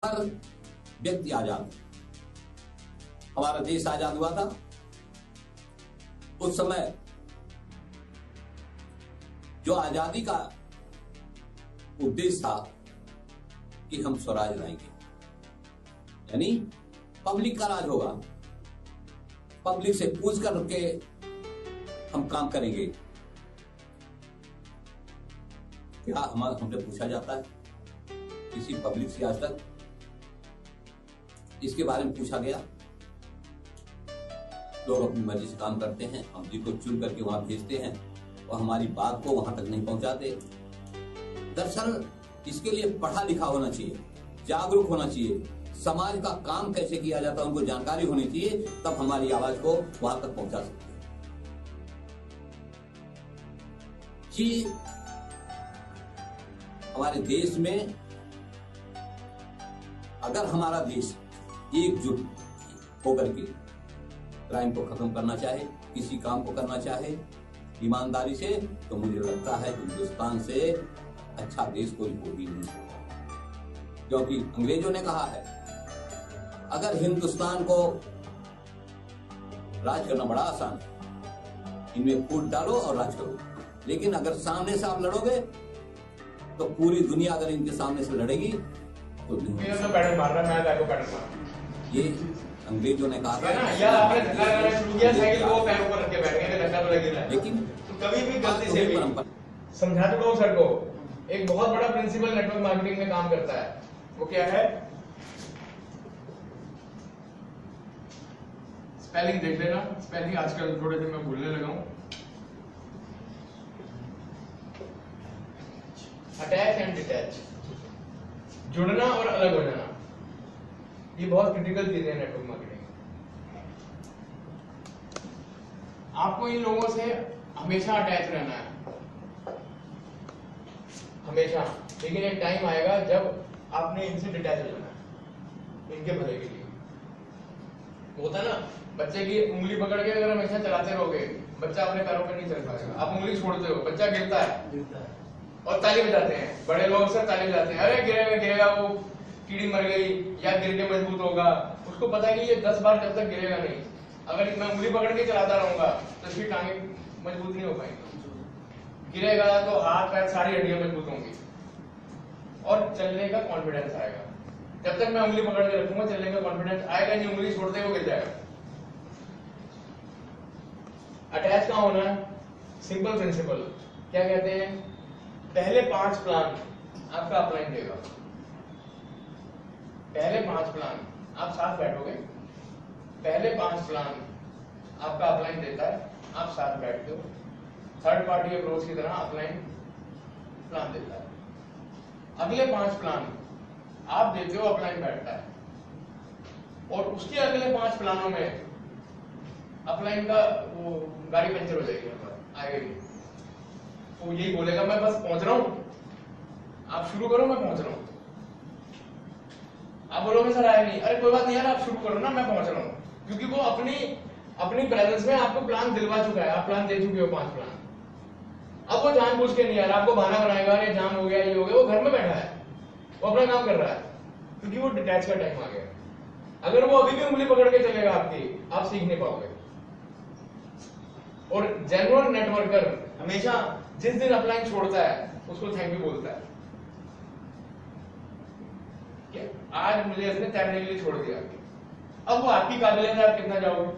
हर व्यक्ति आजाद। हमारा देश आजाद हुआ था, उस समय जो आजादी का उद्देश्य था कि हम स्वराज लाएंगे, यानी पब्लिक का राज होगा, पब्लिक से पूछ कर के हम काम करेंगे। क्या हमसे पूछा जाता है किसी पब्लिक से? आज तक इसके बारे में पूछा गया? लोग अपनी मर्जी से काम करते हैं, हम जी को चुन करके वहां भेजते हैं और हमारी बात को वहां तक नहीं पहुंचाते। दरअसल इसके लिए पढ़ा लिखा होना चाहिए, जागरूक होना चाहिए, समाज का काम कैसे किया जाता है उनको जानकारी होनी चाहिए, तब हमारी आवाज को वहां तक पहुंचा सकते हैं। जी, हमारे देश में अगर हमारा देश एकजुट होकर के क्राइम को खत्म करना चाहे, किसी काम को करना चाहे ईमानदारी से, तो मुझे लगता है हिंदुस्तान से अच्छा देश कोई हो ही नहीं सकता। क्योंकि अंग्रेजों ने कहा है अगर हिंदुस्तान को राज करना बड़ा आसान है, इनमें फूट डालो और राज करो, लेकिन अगर सामने से आप लड़ोगे तो पूरी दुनिया अगर इनके सामने से लड़ेगी तो पैटर्न मार रहा है, मैं को पैटर्न मार। ये अंग्रेजों ने कहा था ना, या आपने धक्का लगाना शुरू किया, साइकिल को पैर ऊपर रख के बैठ गए, धक्का तो लग ही रहा है। लेकिन तो कभी भी गलती से भी समझा चुका हूं सर को, एक बहुत बड़ा प्रिंसिपल नेटवर्क मार्केटिंग में काम करता है, वो क्या है? स्पेलिंग देख लेना, स्पेलिंग आजकल थोड़े दिन में भूलने लगा हूं। अटैच एंड डिटैच, जुड़ना और अलग हो जाना, ये बहुत क्रिटिकल चीजें हैं नेटवर्क मार्केटिंग। आपको इन लोगों से हमेशा अटैच रहना है, हमेशा, लेकिन एक टाइम आएगा जब आपने इनसे डिटैच हो जाना है, इनके भले के लिए। होता ना, बच्चे की उंगली पकड़ के अगर हमेशा चलाते रहोगे, बच्चा अपने पैरों पर नहीं चल पाएगा। आप उंगली छोड़ते हो, बच्चा गिरता है और ताली बजाते हैं, बड़े लोग अक्सर ताली बजाते हैं, अरे गिरेगा गिरेगा, वो कीड़ी मर गई या गिर के मजबूत होगा। उसको पता है कि ये 10 बार जब तक गिरेगा नहीं, अगर मैं उंगली पकड़ के चलाता रहूंगा तो इसकी टांगे मजबूत नहीं हो पाएंगी। गिरेगा तो हाथ पैर सारी हड्डियां मजबूत होंगी और चलने का कॉन्फिडेंस आएगा। जब तक मैं उंगली पकड़ के रखूंगा, चलने का कॉन्फिडेंस आएगा नहीं, उंगली छोड़ते हुए गिर जाएगा। अटैच कहां होना है? सिंपल प्रिंसिपल, क्या कहते हैं? पहले 5 प्लान आपका अपलाइन देगा, पहले 5 प्लान आप साथ बैठोगे, पहले 5 प्लान आपका अपलाइन देता है, आप साथ बैठते हो, थर्ड पार्टी अप्रोच की तरह अपलाइन प्लान देता है। अगले 5 प्लान आप देते हो, अपलाइन बैठता है, और उसके अगले 5 प्लानों में अपलाइन का वो गाड़ी पंचर हो जाएगी, आएगा ही, वो यही बोलेगा मैं बस पहुंच रहा हूं, आप शुरू करो, मैं पहुंच रहा हूं। आप बोलोगे सर आया नहीं, अरे कोई बात नहीं यार, आप शुरू करो ना, मैं पहुंच रहा हूं, क्योंकि वो अपनी प्रेजेंस में आपको प्लान दिलवा चुका है, आप प्लान दे चुके हो 5 प्लान। अब वो जानबूझ के नहीं यार आपको बहाना बनाएगा, अरे जाम हो गया, ये हो गया, वो घर में बैठा है, वो अपना काम कर रहा है, क्योंकि वो डिटैच का टाइम आ गया। अगर वो अभी भी उंगली पकड़ के चलेगा आपकी, आप सीख नहीं पाओगे। और जेन्युइन नेटवर्कर हमेशा जिस दिन अपलाइन छोड़ता है उसको थैंक यू बोलता है, कि आज मुझे इसने तैरने के लिए छोड़ दिया। अब वो आपकी काबिलियत है, आप कितना जाओगे,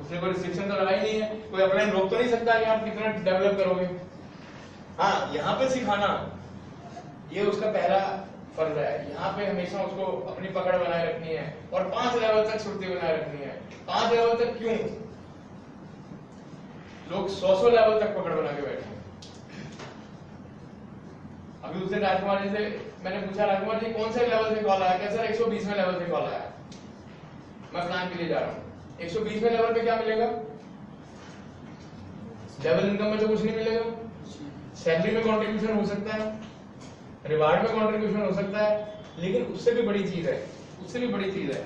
उसने कोई रिस्ट्रिक्शन तो लगाई नहीं है, कोई अपलाइन रोक तो नहीं सकता कि आप कितना डेवलप करोगे। हाँ, यहाँ पे सिखाना ये उसका पहला फर्ज है, यहाँ पे हमेशा उसको अपनी पकड़ बनाए रखनी है और 5 लेवल तक सुर्ती बनाए रखनी है। 5 लेवल तक क्यों? लोग 100 लेवल तक पकड़ बना के बैठे हैं। अभी उससे राजकुमार जी से मैंने पूछा, राजकुमार जी कौन से लेवल से कॉल आया? क्या सर 120वें लेवल से कॉल आया, मैं प्लान के लिए जा रहा हूँ। 120वें लेवल पे क्या मिलेगा? लेवल इनकम में तो कुछ नहीं मिलेगा, सैलरी में कंट्रीब्यूशन हो सकता है, रिवार्ड में कंट्रीब्यूशन हो सकता है, लेकिन उससे भी बड़ी चीज है, उससे भी बड़ी चीज है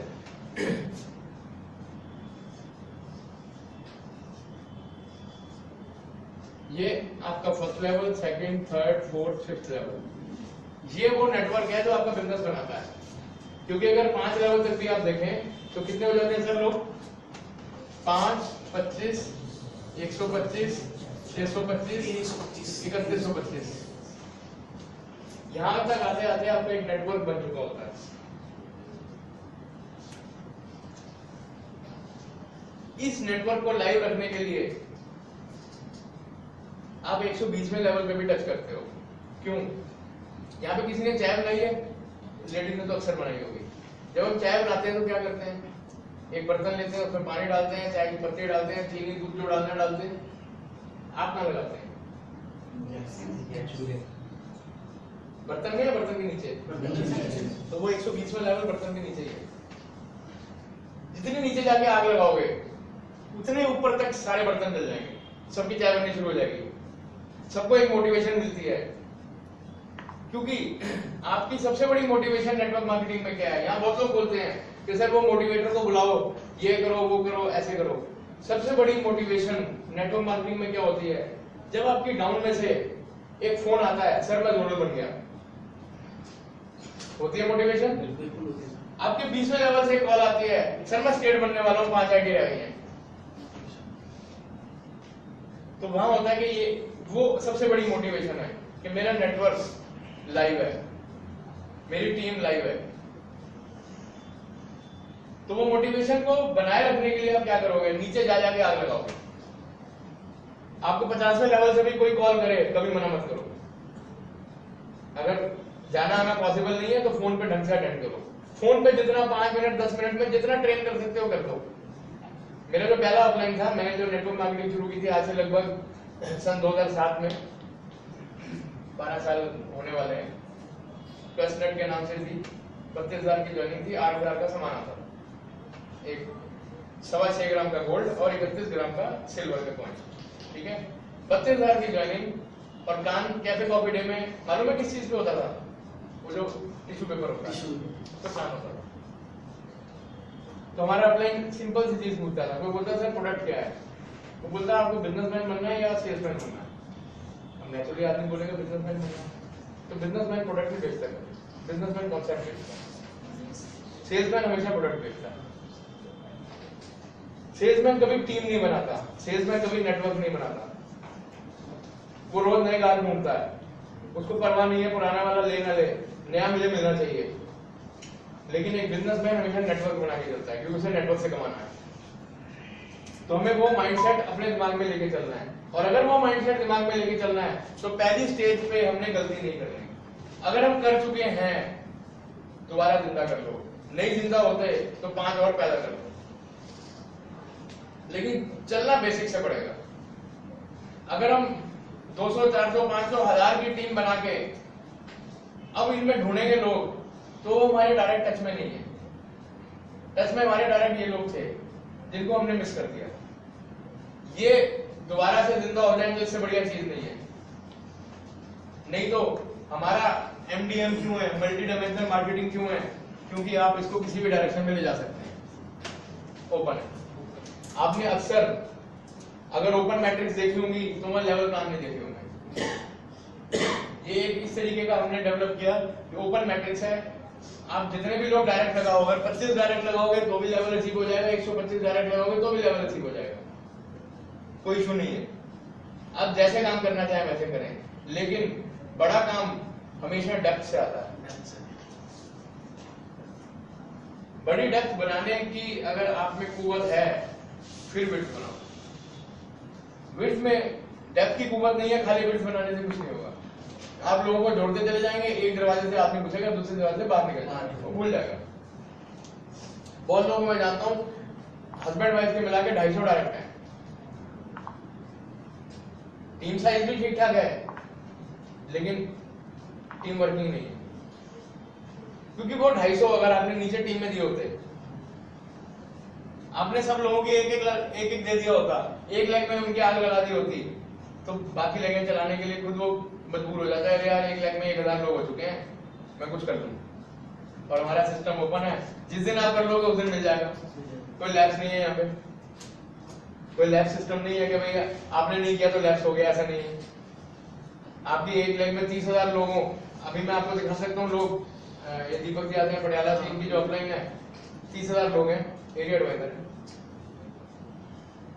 ये आपका first level, second, third, fourth, fifth level, ये वो नेटवर्क है जो आपका बिजनेस बनाता है। क्योंकि अगर 5 लेवल तक भी आप देखें तो कितने हो जाते हैं सर लोग? 5, 25, 125, 625, 3125। यहां तक आते आते आपका एक नेटवर्क बन चुका होता है। इस नेटवर्क को लाइव रखने के लिए आप 120वें लेवल पे भी टच करते हो। क्यों? यहाँ पे किसी ने चाय बनाई है, लेडीज ने तो अक्सर बनाई होगी। जब हम चाय बनाते हैं तो क्या करते हैं? एक बर्तन लेते हैं, उसमें पानी डालते हैं, चाय की पत्ती डालते हैं, चीनी, दूध जो डालना डालते हैं। आप कहाँ लगाते हैं? बर्तन में या बर्तन के नीचे? तो वो 120वां लेवल बर्तन के नीचे ही है। जितने नीचे जाके आग लगाओगे उतने ऊपर तक सारे बर्तन जल जाएंगे, सबकी चाय बननी शुरू हो जाएगी, सबको एक मोटिवेशन मिलती है। क्योंकि आपकी सबसे बड़ी मोटिवेशन नेटवर्क मार्केटिंग में क्या है? यहाँ बहुत लोग बोलते हैं कि सर वो मोटिवेटर को बुलाओ, ये करो, वो करो, ऐसे करो। सबसे बड़ी मोटिवेशन नेटवर्क मार्केटिंग में क्या होती है? जब आपकी डाउन में से एक फोन आता है, सर मैं जोड़र बन गया, होती है मोटिवेशन। आपके 20वें लेवल से कॉल आती है, सर मैं स्टेट बनने वाला हूँ, 5 आईडी रह गई हैं। तो वहां होता है कि ये वो सबसे बड़ी मोटिवेशन है कि मेरा नेटवर्क लाइव है, मेरी टीम लाइव है। तो वो मोटिवेशन को बनाए रखने के लिए आप क्या करोगे? नीचे जा जाके आग लगाओगे। आपको 50वें लेवल से भी कोई कॉल करे, कभी मना मत करो। अगर जाना आना पॉसिबल नहीं है तो फोन पे ढंग से अटेंड करो। फोन पे जितना 5 मिनट 10 मिनट में जितना ट्रेन कर सकते हो कर दो। मेरा जो पहला ऑफलाइन था, मैंने जो नेटवर्क मार्केटिंग शुरू की थी आज से लगभग सन 2007 में, 12 साल होने वाले हैं। क्वेस्टनेट के नाम से थी, 32,000 की ज्वाइनिंग थी, 8,000 का सामान आता, एक 6.25 ग्राम का गोल्ड और 31 ग्राम का सिल्वर का कॉइन। ठीक है, 32,000 की ज्वाइनिंग। और कान कैफे कॉफी डे में मालूम है किस चीज पे होता था? वो जो टिश्यू पेपर होता है, तो कान होता था। तो हमारा अपलाइन सिंपल सी चीज पूछता था। कोई बोलता सर प्रोडक्ट क्या है? वो बोलता आपको बिजनेसमैन बनना है या सेल्समैन बनना है? अब नेचुरली आदमी बोलेगा बिजनेसमैन बनना है। तो बिजनेसमैन प्रोडक्ट ही बेचता है, बिजनेसमैन कॉन्सेप्ट बेचता है, सेल्समैन हमेशा प्रोडक्ट बेचता है। सेल्समैन कभी टीम नहीं बनाता, सेल्समैन कभी नेटवर्क नहीं बनाता। वो रोज नए गाहक ढूंढता है, उसको परवाह नहीं है पुराना वाला ले ना ले, नया मुझे मिलना चाहिए। लेकिन एक बिजनेसमैन हमेशा नेटवर्क बना के चलता है, क्योंकि उसे नेटवर्क से कमाना है। तो हमें वो माइंडसेट अपने दिमाग में लेके चलना है। और अगर वो माइंडसेट दिमाग में लेके चलना है तो पहली स्टेज पे हमने गलती नहीं करनी। अगर हम कर चुके हैं, दोबारा जिंदा कर लो। नहीं जिंदा होते तो 5 और पैदा कर लो। लेकिन चलना बेसिक से पड़ेगा। अगर हम 200, 400, 500, 1000 की टीम बना के अब इनमें ढूंढेंगे लोग, तो हमारे डायरेक्ट टच में नहीं है। टच में हमारे डायरेक्ट ये लोग थे जिनको हमने मिस कर दिया। ये दोबारा से जिंदा हो जाए तो इससे बढ़िया चीज नहीं है। नहीं तो हमारा MDM क्यों है, मल्टी डायमेंशनल मार्केटिंग क्यों है? क्योंकि आप इसको किसी भी डायरेक्शन में ले जा सकते हैं, ओपन है। आपने अक्सर अगर ओपन मैट्रिक्स देखी होंगी तो वह लेवल प्लान में देखे होंगे। ये एक इस तरीके का हमने डेवलप किया कि ओपन मैट्रिक्स है। आप जितने भी लोग डायरेक्ट लगाओ, अगर 25 डायरेक्ट लगाओगे तो भी लेवल अचीव हो जाएगा, 125 डायरेक्ट लगाओगे तो भी लेवल अचीव हो जाएगा, कोई इशू नहीं है। आप जैसे काम करना चाहें वैसे करें, लेकिन बड़ा काम हमेशा डेप्थ से आता है। बड़ी डेप्थ बनाने की अगर आप में कुव्वत है, फिर विड्थ बनाओ। विड्थ में डेप्थ की कुव्वत नहीं है, खाली विड्थ बनाने से कुछ नहीं होगा। आप लोगों को जोड़ते चले जाएंगे, एक दरवाजे से आदमी घुसेगा, दूसरे दरवाजे से बाहर निकल जाएगा, वो भूल जाएगा। बहुत लोग मैं जानता हूं हस्बैंड वाइफ के मिला के 250 डायरेक्ट है, टीम साइज भी ठीक ठाक है, लेकिन टीम वर्किंग नहीं है। क्योंकि वो 250 अगर आपने नीचे टीम में दिए होते, आपने सब लोगों की एक एक दे दिया होता, एक लेग में उनकी आग लगा दी होती, तो बाकी लेगें चलाने के लिए खुद वो मजबूर हो जाता है, यार एक लेग में 1000 लोग हो चुके हैं, मैं कुछ कर लूं। और हमारा सिस्टम ओपन है, जिस दिन आप कर लोगे उस दिन मिल जाएगा। कोई लैब्स नहीं है यहाँ पे, कोई लैब सिस्टम नहीं है कि भाई आपने नहीं किया तो लैब्स हो गया, ऐसा नहीं है। आपकी एक लेग में 30,000 लोग हो, अभी मैं आपको दिखा सकता हूँ लोग ये दीपक जी आते हैं पटियाला से, इनकी जॉब लाइन है 30,000 लोग हैं, एरिया एडवाइजर है।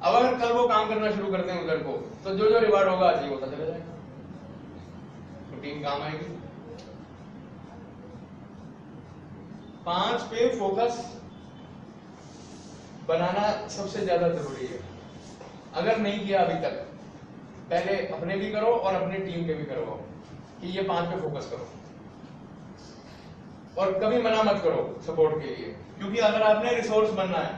अब अगर कल वो काम करना शुरू करते हैं उधर को, तो जो जो रिवार्ड होगा आज ही होता चला जाएगा, तो टीम काम आएगी। 5 पे फोकस बनाना सबसे ज्यादा जरूरी है। अगर नहीं किया अभी तक, पहले अपने भी करो और अपनी टीम के भी करो कि ये 5 पे फोकस करो, और कभी मना मत करो सपोर्ट के लिए, क्योंकि अगर आपने रिसोर्स बनना है,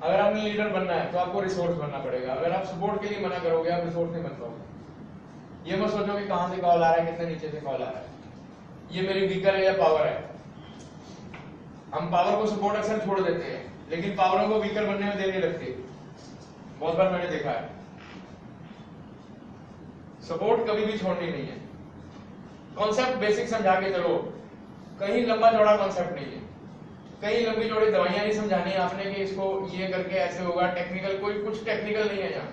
अगर आपने लीडर बनना है, तो आपको रिसोर्स बनना पड़ेगा। अगर आप सपोर्ट के लिए मना करोगे, आप रिसोर्स नहीं बन पाओगे। ये मत सोचो कि कहां से कॉल आ रहा है, कितने नीचे से कॉल आ रहा है, ये मेरी वीकर है या पावर है। हम पावर को सपोर्ट अक्सर छोड़ देते हैं, लेकिन पावरों को वीकर बनने में देर नहीं लगती, बहुत बार मैंने देखा है। सपोर्ट कभी भी छोड़नी नहीं है। कॉन्सेप्ट बेसिक समझा के चलो, कहीं लंबा चौड़ा कॉन्सेप्ट नहीं है, कहीं लंबी चौड़ी दवाइयां नहीं समझानी है आपने कि इसको ये करके ऐसे होगा। टेक्निकल कोई कुछ टेक्निकल नहीं है यहाँ,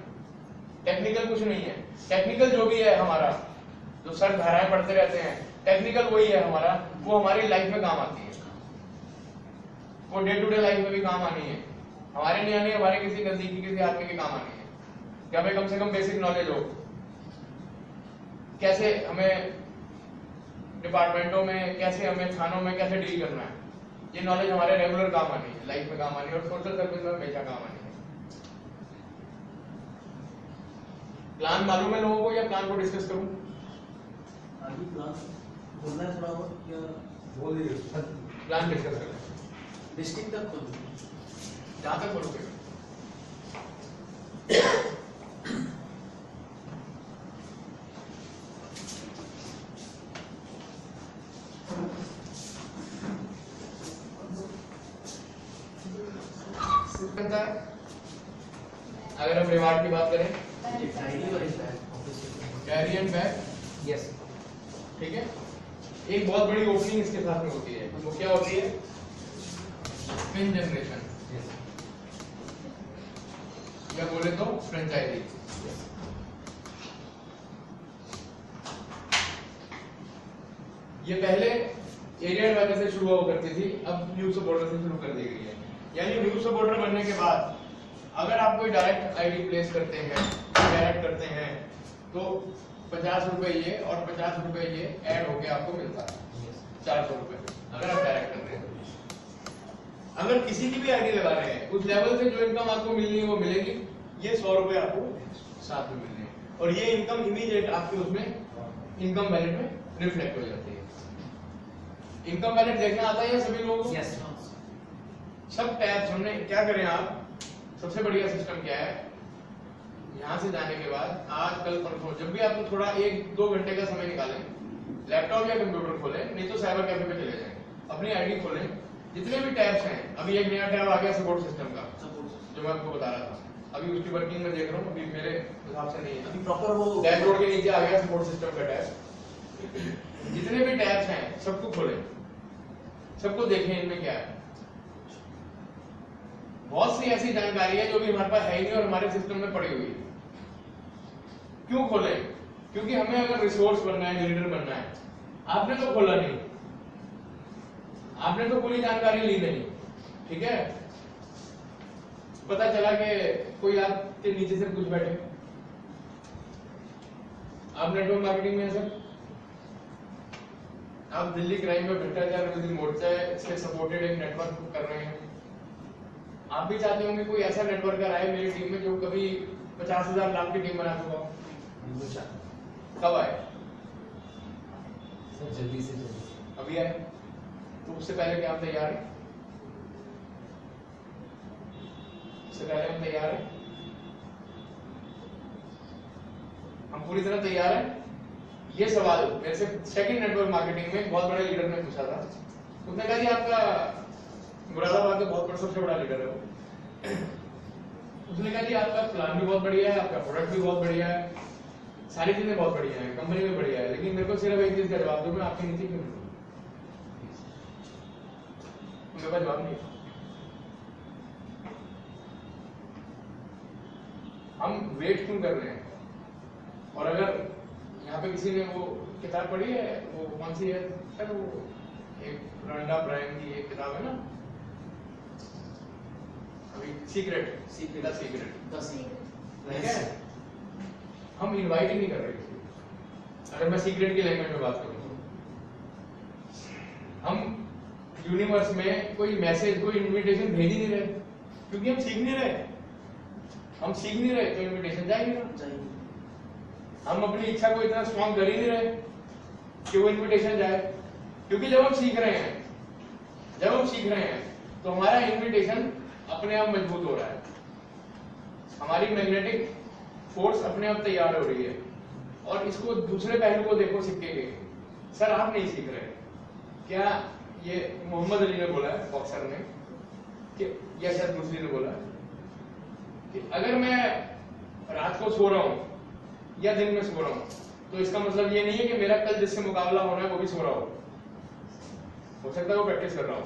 टेक्निकल कुछ नहीं है। टेक्निकल जो भी है हमारा, जो सर धाराएं पढ़ते रहते हैं, टेक्निकल वही है हमारा, वो हमारी लाइफ में काम आती है, वो डे टू डे लाइफ में भी काम आनी है। हमारे नहीं आनी, हमारे किसी नजदीकी किसी आदमी के काम आनी है कि हमें कम से कम बेसिक नॉलेज हो, कैसे हमें डिपार्टमेंटों में, कैसे हमें थानों में कैसे डील करना है। ये नॉलेज हमारे रेगुलर काम आनी है, लाइफ में काम आनी है, और सोशल सर्विस में हमेशा काम आनी है। प्लान मालूम है लोगों को, या प्लान को डिस्कस करूं? प्लान बोलना है थोड़ा बहुत, या बोल दीजिए। प्लान डिस्कस करें, डिस्ट्रिक्ट तक खोल, जहां तक बोलोगे। अगर हम रिवार्ड की बात करें, कैरी एंड बैग, यस, ठीक है। एक बहुत बड़ी ओपनिंग इसके साथ में होती है, वो क्या होती है? पिन जनरेशन, या बोले तो फ्रेंचाइजी। ये पहले एरिया एडवाइजर से शुरू हुआ करती थी, अब न्यू सपोर्टर से शुरू कर दी गई है। यानी न्यू सपोर्टर बनने के बाद अगर आप कोई डायरेक्ट आईडी प्लेस करते हैं, डायरेक्ट करते हैं, तो 50 रुपए ये और 50 रुपए ये ऐड होके आपको मिलता है, 400 रुपए अगर आप डायरेक्ट करते हैं। अगर किसी की भी आईडी लगा रहे हैं, उस लेवल से जो इनकम आपको मिलनी है वो मिलेगी। ये 100 रुपए आपको साथ में मिलने हैं, और ये इनकम इमीडिएट आपके उसमें इनकम वैलेट में रिफ्लेक्ट हो जाती है। इनकम वैलेट देखना आता है या सभी लोगों को? यस। सब टैब्स हमने क्या करें आप, सबसे बढ़िया सिस्टम क्या है, यहां से जाने के बाद आज कल परसों जब भी आपको थोड़ा 1-2 घंटे का समय निकालें, लैपटॉप या कंप्यूटर खोलें, नहीं तो साइबर कैफे पे चले जाएं, अपनी आईडी खोलें, जितने भी टैब्स हैं। अभी एक नया टैब आ गया सपोर्ट सिस्टम का, जो मैं आपको बता रहा था, अभी उसकी वर्किंग में देख रहा हूँ, अभी मेरे हिसाब से नहीं है, अभी प्रॉपर वो डैशबोर्ड के नीचे आ गया सपोर्ट सिस्टम का टैब। जितने भी टैब्स हैं सबको खोलें, सबको देखें इनमें क्या है। बहुत सी ऐसी जानकारी है जो भी हमारे पास है ही नहीं और हमारे सिस्टम में पड़ी हुई है। क्यों खोलें? क्योंकि हमें अगर रिसोर्स बनना है, लीडर बनना है, आपने तो खोला नहीं, आपने तो पूरी जानकारी ली नहीं, ठीक है। पता चला कि कोई आपके नीचे से कुछ बैठे, आप नेटवर्क मार्केटिंग में सर, आप दिल्ली क्राइम में भ्रष्टाचार विरोधी मोर्चा से सपोर्टेड एक नेटवर्क कर रहे हैं। आप भी चाहते होंगे कोई ऐसा नेटवर्कर आए मेरी टीम में जो कभी 50,000 लाख की टीम बना चुका हो। कब आए? सर जल्दी से जल्दी अभी आए, तो उससे पहले क्या आप तैयार हैं? उससे पहले हम तैयार हैं, हम पूरी तरह तैयार हैं। ये सवाल मेरे से सेकंड नेटवर्क मार्केटिंग में बहुत बड़े लीडर ने पूछा था। उसने कहा जी आपका मुरादाबाद का बहुत बड़ा सबसे बड़ा लीडर है वो। उसने कहा जी आपका प्लान भी बहुत बढ़िया है, आपका प्रोडक्ट भी बहुत बढ़िया है, सारी चीजें बहुत बढ़िया है, कंपनी भी बढ़िया है, लेकिन मेरे को सिर्फ एक चीज का जवाब दो, मैं आपके नीचे क्यों हूं? मेरे पास जवाब नहीं। हम वेट क्यों कर रहे हैं? और अगर यहाँ पे किसी ने वो किताब पढ़ी है, वो कौन सी है सर, वो एक रंडा ब्रायन की एक किताब है ना अभी, सीक्रेट, द सीक्रेट, ठीक है? हम इनवाइट ही नहीं कर रहे किसी को। अगर मैं सीक्रेट की लैंग्वेज में बात करूं, हम यूनिवर्स में कोई मैसेज, कोई इनविटेशन भेज ही नहीं रहे, क्योंकि हम सीख नहीं रहे। हम सीख नहीं रहे तो इनविटेशन जाएगी ना। हम अपनी इच्छा को इतना स्ट्रॉन्ग कर ही नहीं रहे कि वो इनविटेशन जाए, क्योंकि जब हम सीख रहे हैं तो हमारा इनविटेशन अपने आप मजबूत हो रहा है, हमारी मैग्नेटिक फोर्स अपने आप तैयार हो रही है। और इसको दूसरे पहलू को देखो सिक्के के, सर आप नहीं सीख रहे क्या? ये मोहम्मद अली ने बोला है, बॉक्सर ने, कि या शायद दूसरी ने बोला कि अगर मैं रात को सो रहा हूं या दिन में सो रहा हूं तो इसका मतलब ये नहीं है कि मेरा कल जिससे मुकाबला होना है वो भी सो रहा हो सकता है वो प्रैक्टिस कर रहा हो।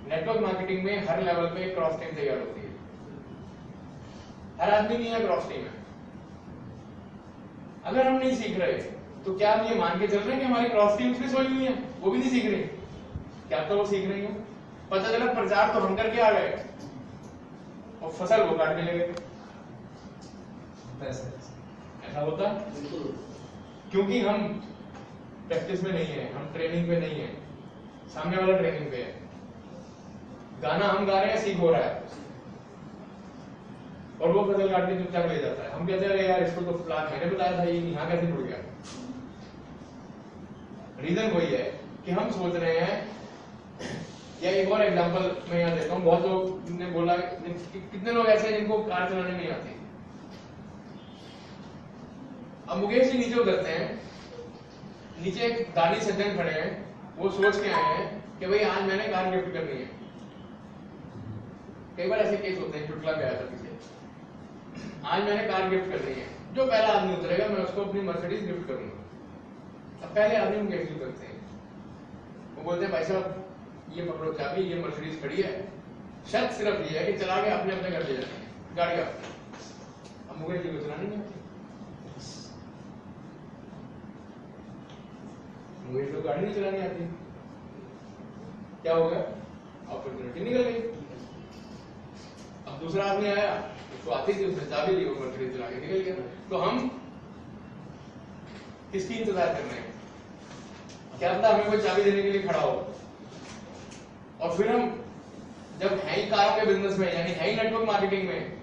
नेटवर्क मार्केटिंग में हर लेवल पे क्रॉस टीम तैयार होती है, हर आदमी नहीं है क्रॉस टीम है। अगर हम नहीं सीख रहे तो क्या हम ये मान के चल रहे हैं कि हमारी क्रॉस टीम्स भी सोई हुई है, वो भी नहीं सीख रही? क्या तो वो सीख रही है? पता चला प्रचार तो हम करके आ गए और फसल वो काट के ले गए। ऐसा होता है क्योंकि हम प्रैक्टिस में नहीं है, हम ट्रेनिंग पे नहीं है, सामने वाला ट्रेनिंग पे है। गाना हम गा रहे हैं, सीख हो रहा है, और वो फसल काट के चुपचाप ले जाता है। हम कहते हैं अरे यार इसको तो प्लान मैंने बताया था, ये यहाँ कैसे जुड़ गया? रीजन वही है कि हम सोच रहे हैं। या एक और एग्जांपल मैं यहाँ देता हूँ, बहुत लोग ने बोला, कितने लोग ऐसे हैं जिनको कार चलाने नहीं आती। अब मुकेश जी नीचे उतरते हैं, नीचे एक दानी सज्जन खड़े हैं, वो सोच के आए हैं कि भाई आज मैंने कार गिफ्ट करनी है। कई बार ऐसे केस होते हैं, चुटला पे आया था पीछे, आज मैंने कार गिफ्ट करनी है, जो पहला आदमी उतरेगा मैं उसको अपनी मर्सिडीज गिफ्ट करूंगा। अब पहले आदमी मुकेश जी करते हैं, वो बोलते हैं भाई साहब ये पकड़ो चाबी, ये मर्सिडीज खड़ी है, शर्त सिर्फ ये है कि चला के अपने अपने घर ले जाना है गाड़ी आपकी। अब मुकेश जी को चलानी नहीं आती, मुकेश को गाड़ी नहीं चलानी आती, क्या हो गया? अपॉर्चुनिटी निकल गई। अब दूसरा आदमी आया, उसको आती थी, उसने चाबी ली, वो मर्सिडीज चला के निकल गया। तो हम किसकी इंतजार कर रहे हैं? क्या पता हमें कोई चाबी देने के लिए खड़ा हो। और फिर हम जब है ही कारों के बिजनेस में, यानी है ही नेटवर्क मार्केटिंग में,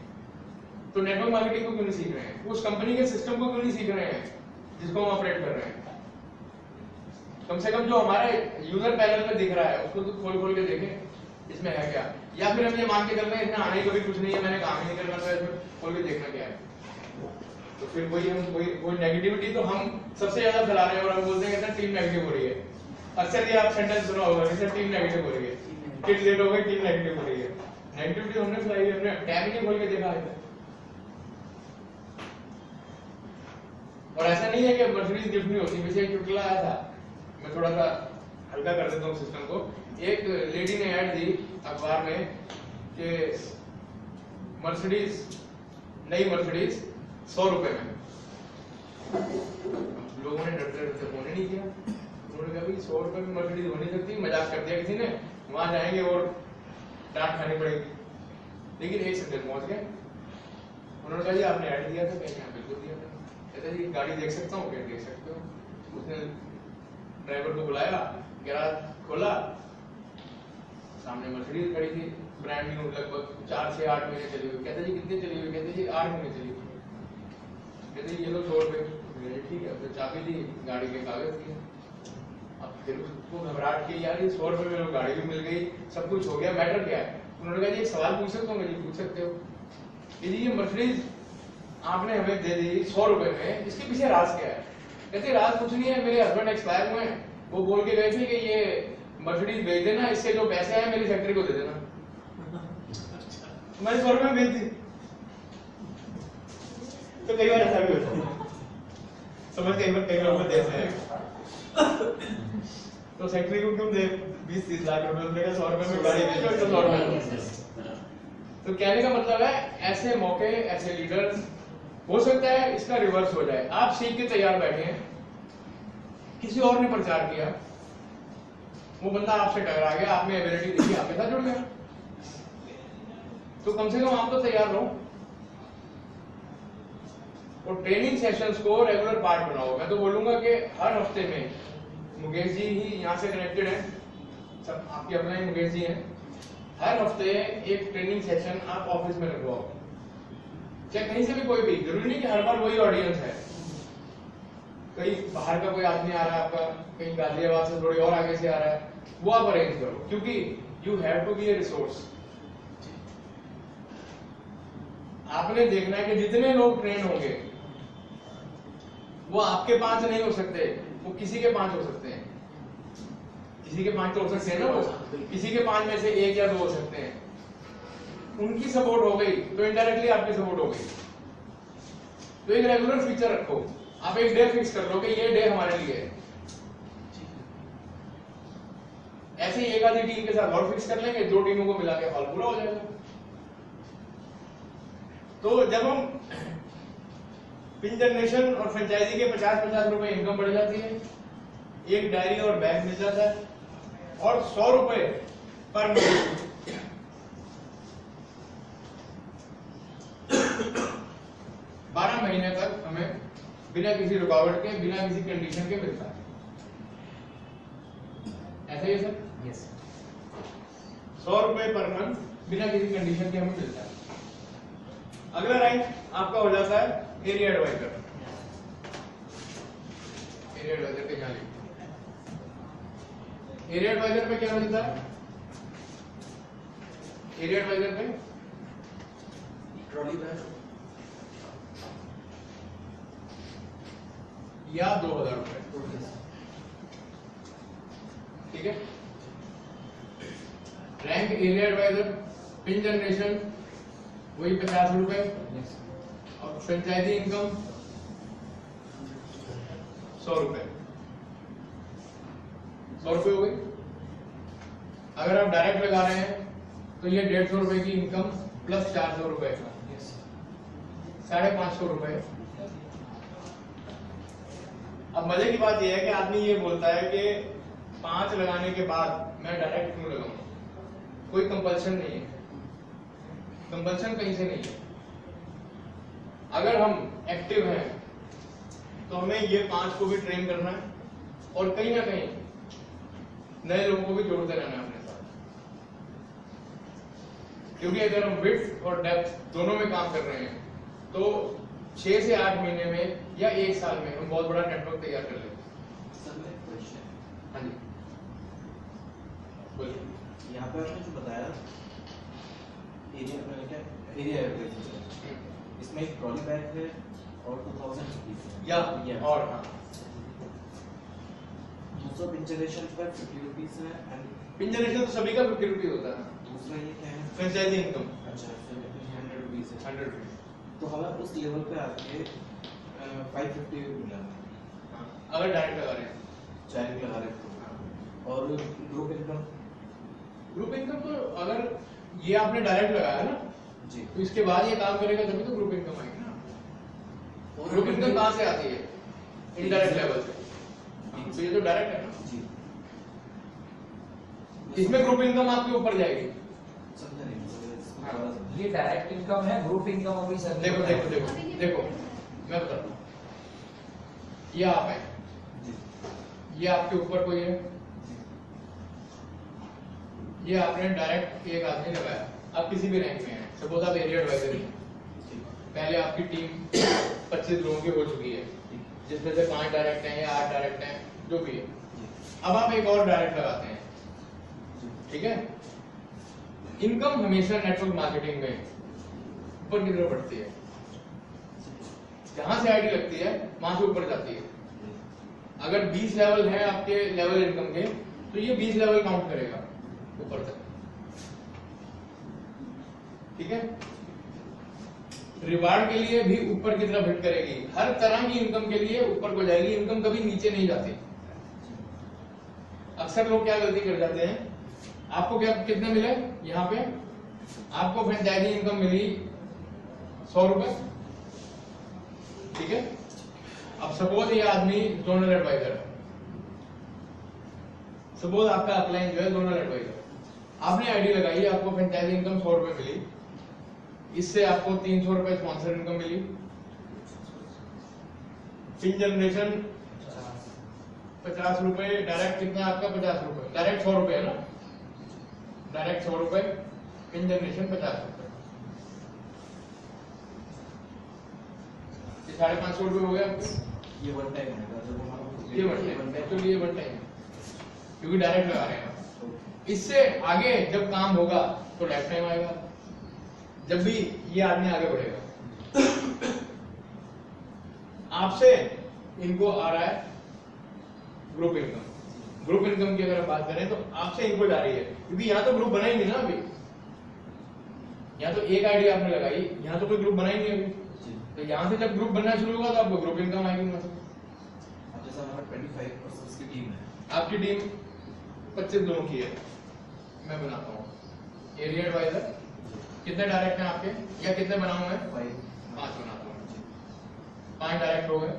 तो नेटवर्क मार्केटिंग को क्यों नहीं सीख रहे हैं? उस कंपनी के सिस्टम को क्यों नहीं सीख रहे हैं जिसको हम ऑपरेट कर रहे हैं? कम से कम जो हमारे यूजर पैनल में दिख रहा है उसको तो खोल खोल के देखें इसमें है क्या। या फिर हम ये मान के चल रहे हैं इसमें आने को भी कुछ नहीं है, मैंने काम ही नहीं करना, तो इसमें खोल के देखना क्या है। तो फिर वही हम कोई नेगेटिविटी तो हम सबसे ज्यादा फैला रहे हैं, और हम बोलते हैं सर टीम नेगेटिव हो रही है। अक्सर ये आप सेंटेंस सुना होगा कि सर टीम नेगेटिव हो रही है, किट लेट हो गई, टीम नेगेटिव हो रही है। नेगेटिविटी हमने फैलाई, हमने टैब ही नहीं खोल के देखा है। और ऐसा नहीं है कि मर्सिडीज गिफ्ट नहीं होती। वैसे एक चुटकुला आया था, मैं थोड़ा सा हल्का कर देता हूँ सिस्टम को। एक लेडी ने ऐड दी अखबार में कि मर्सिडीज, नई मर्सिडीज 100 रुपए में। लोगों ने डरते डरते फोन ही नहीं किया। उन्होंने कहा भाई 100 रुपए में मर्सिडीज हो नहीं सकती, मजाक कर दिया किसी ने, वहां जाएंगे और डांट खानी पड़ेगी। लेकिन एक सेकंड पहुंच गए। उन्होंने कहा जी आपने ऐड दिया था? कहीं बिल्कुल दिया था। कहते जी गाड़ी देख सकता हूँ? क्या देख सकते हो। उसने ड्राइवर को बुलाया, गैराज खोला, सामने मर्सिडीज खड़ी थी, ब्रांड न्यू, लगभग 4 से 8 महीने चली हुई। कहते जी कितने चली हुई? कहते जी 8 महीने चली हुई। कहते ये लो 100 रुपए। ठीक है, तो चाबी दी, गाड़ी के कागज दिए। अब फिर उसको घबराहट की, यार ये 100 रुपए में गाड़ी भी मिल गई, सब कुछ हो गया, मैटर क्या है? उन्होंने कहा जी एक सवाल पूछ सकता हूँ? जी पूछ सकते हो। जी ये मर्सिडीज आपने हमें दे दी 100 रुपए में, इसके पीछे राज क्या है? कहते राज कुछ नहीं है, मेरे हस्बैंड एक्सपायर हुए हैं, वो बोल के गए थे कि ये मर्सिडीज भेज देना, इसके जो पैसे हैं मेरी फैक्ट्री को दे देना। मैंने 100 रुपए में भेज दी। तो कई बार ऐसा भी होता है, समझ कई बार देते हैं तो फैक्ट्री को क्यों दे 20-30 लाख रुपए, उसने कहा 100 रुपए में गाड़ी भेजो, तो 100 रुपए। तो कहने का मतलब है ऐसे मौके, ऐसे लीडर्स, हो सकता है इसका रिवर्स हो जाए। आप सीख के तैयार बैठे हैं, किसी और ने प्रचार किया, वो बंदा आपसे टकरा गया, आप में एबिलिटी देखी, आपके साथ जुड़ गया। तो कम से कम आप तो तैयार रहो और ट्रेनिंग सेशंस को रेगुलर पार्ट बनाओ। मैं तो बोलूंगा कि हर हफ्ते में, मुकेश जी ही यहाँ से कनेक्टेड है, सब आपके अपना ही मुकेश जी हैं, हर हफ्ते एक ट्रेनिंग सेशन आप ऑफिस में लगवाओ, चाहे कहीं से भी कोई भी, जरूरी नहीं कि हर बार वही ऑडियंस है, कहीं बाहर का कोई आदमी आ रहा है आपका, कहीं गाजियाबाद से थोड़ी और आगे से आ रहा है, वो आप अरेंज करो, क्योंकि you have to be a resource. आपने देखना है कि जितने लोग ट्रेन होंगे वो आपके 5 नहीं हो सकते, वो किसी के 5 हो सकते हैं। किसी के 5 तो हो सकते हैं ना, वो किसी के 5 में से 1 या 2 हो सकते हैं। उनकी सपोर्ट हो गई तो इनडायरेक्टली आपकी सपोर्ट हो गई। तो एक रेगुलर फीचर रखो, आप एक डे फिक्स कर लो कि ये डे हमारे लिए है। ऐसे ही एक आधी टीम के साथ और फिक्स कर लेंगे, 2 टीमों को मिला के हॉल पूरा हो जाएगा। तो जब हम पिन जनरेशन और फ्रेंचाइजी के 50-50 रुपए इनकम बढ़ जाती है, एक डायरी और बैग मिल जाता है, और 100 रुपए पर मंथ 12 महीने तक हमें बिना किसी रुकावट के, बिना किसी कंडीशन के मिलता है। ऐसा ही है सर? यस। 100 रुपए पर मंथ बिना किसी कंडीशन के हमें मिलता है। अगला रैंक आपका हो जाता है एरिया एडवाइजर। एरिया एडवाइजर पे क्या लिखते हैं? एरिया एडवाइजर पे क्या मिलता है? एरिया एडवाइजर पे ट्रॉली बैग या 2000 रुपए, ठीक है। Rank area adviser, pin generation वही 50 रुपए, और फ्रेंचाइजी इनकम 100 रुपए। 100 रुपए हो गई। अगर आप डायरेक्ट लगा रहे हैं तो ये 150 रुपए की इनकम प्लस 400 रुपए, 550 रुपए। अब मजे की बात यह है कि आदमी ये बोलता है कि 5 लगाने के बाद मैं डायरेक्ट क्यों लगाऊं? कोई कंपल्शन नहीं है, कंपल्शन कहीं से नहीं है। अगर हम एक्टिव हैं तो हमें ये 5 को भी ट्रेन करना है, और कहीं ना कहीं नए लोगों को भी जोड़ते रहना है अपने साथ, क्योंकि अगर हम विड्थ और डेप्थ दोनों में काम कर रहे हैं तो 6 से 8 महीने में या 1 साल में हम बहुत बड़ा नेटवर्क तैयार कर लेंगे। सर मैं क्वेश्चन, हाँ जी बोलिए। यहाँ पे आपने जो बताया एरिया एडवाइजर, इसमें एक ट्रॉली बैग है और 2000 रुपीज या और हाँ, दूसरा पिन जनरेशन पर 50 रुपीज है, एंड पिन जनरेशन तो सभी का 50 रुपीज होता है। दूसरा ये क्या है? फ्रेंचाइजी इनकम अच्छा, 100 रुपीज है। 100 रुपीज। तो हमें उस लेवल पे आके 550 मिला अगर डायरेक्ट लगा रहे हैं, चाइल्ड लगा रहे थे। और ग्रुप इनकम, ग्रुप इनकम तो अगर ये आपने डायरेक्ट लगाया ना जी, तो इसके बाद ये काम करेगा तभी तो ग्रुप इनकम आएगी ना। और ग्रुप इनकम कहाँ से आती है? इनडायरेक्ट लेवल से। तो ये तो डायरेक्ट है ना जी। इसमें ग्रुप इनकम आपके ऊपर जाएगी। समझा नहीं मुझे। ये डायरेक्ट इनकम है, ग्रुप इनकम अभी सर देखो देखो देखो देखो मैं बताता हूँ। ये आप है, ये आपके ऊपर कोई है, ये आपने डायरेक्ट एक आदमी लगाया, आप किसी भी रैंक में हैं, सपोज आप एरिया एडवाइजर हैं, पहले आपकी टीम 25 लोगों की हो चुकी है, जिसमें से 5 डायरेक्ट हैं या 8 डायरेक्ट हैं, जो भी है। अब आप एक और डायरेक्ट लगाते हैं, ठीक है। इनकम हमेशा नेटवर्क मार्केटिंग में ऊपर की तरफ बढ़ती है, जहां से आईडी लगती है वहां से ऊपर जाती है। अगर 20 लेवल है आपके लेवल इनकम के, तो ये 20 लेवल काउंट करेगा ऊपर तक, ठीक है। रिवार्ड के लिए भी ऊपर की तरफ हिट करेगी, हर तरह की इनकम के लिए ऊपर को जाएगी, इनकम कभी नीचे नहीं जाती। अक्सर लोग क्या गलती कर जाते हैं, आपको क्या कितने मिले यहाँ पे, आपको फ्रेंचाइजी इनकम मिली 100 रुपए, ठीक है। अब सपोज ये आदमी जोनल एडवाइजर है, सपोज आपका अपलाइन जो है जोनल एडवाइजर, आपने आईडी लगाई, आपको फ्रेंचाइजी इनकम 100 रुपए मिली, इससे आपको 300 रुपए स्पॉन्सर इनकम मिली, पिन जनरेशन 50 रुपए, डायरेक्ट कितना आपका 50 रुपए, डायरेक्ट 100 रुपए है ना, डायरेक्ट 100 रुपए, पिन जनरेशन 50 रुपए, 550 रुपए हो गया आपके। ये वन टाइम है जब हमारा ये वन टाइम एक्चुअली ये वन टाइम है क्योंकि डायरेक्ट लगा रहे हैं। इससे आगे जब काम होगा तो लाइफ टाइम आएगा, जब भी ये आदमी आगे बढ़ेगा। आपसे इनको आ रहा है ग्रुप इनकम। ग्रुप इनकम की अगर हम बात करें तो आपसे इनको जा रही है, क्योंकि यहाँ तो ग्रुप बना ही नहीं ना अभी, यहाँ तो एक आईडी आपने लगाई, यहाँ तो कोई ग्रुप बना ही नहीं अभी, तो यहाँ से जब ग्रुप बनना शुरू होगा तो आपको ग्रुप इनकम आएगी। अब जैसा हमारा 25% की टीम है, आपकी टीम 25 लोगों की है, मैं बनाता हूँ एरिया एडवाइजर। कितने डायरेक्ट हैं आपके या कितने बनाऊं मैं? 5 बनाता हूँ, 5 डायरेक्ट हो गए।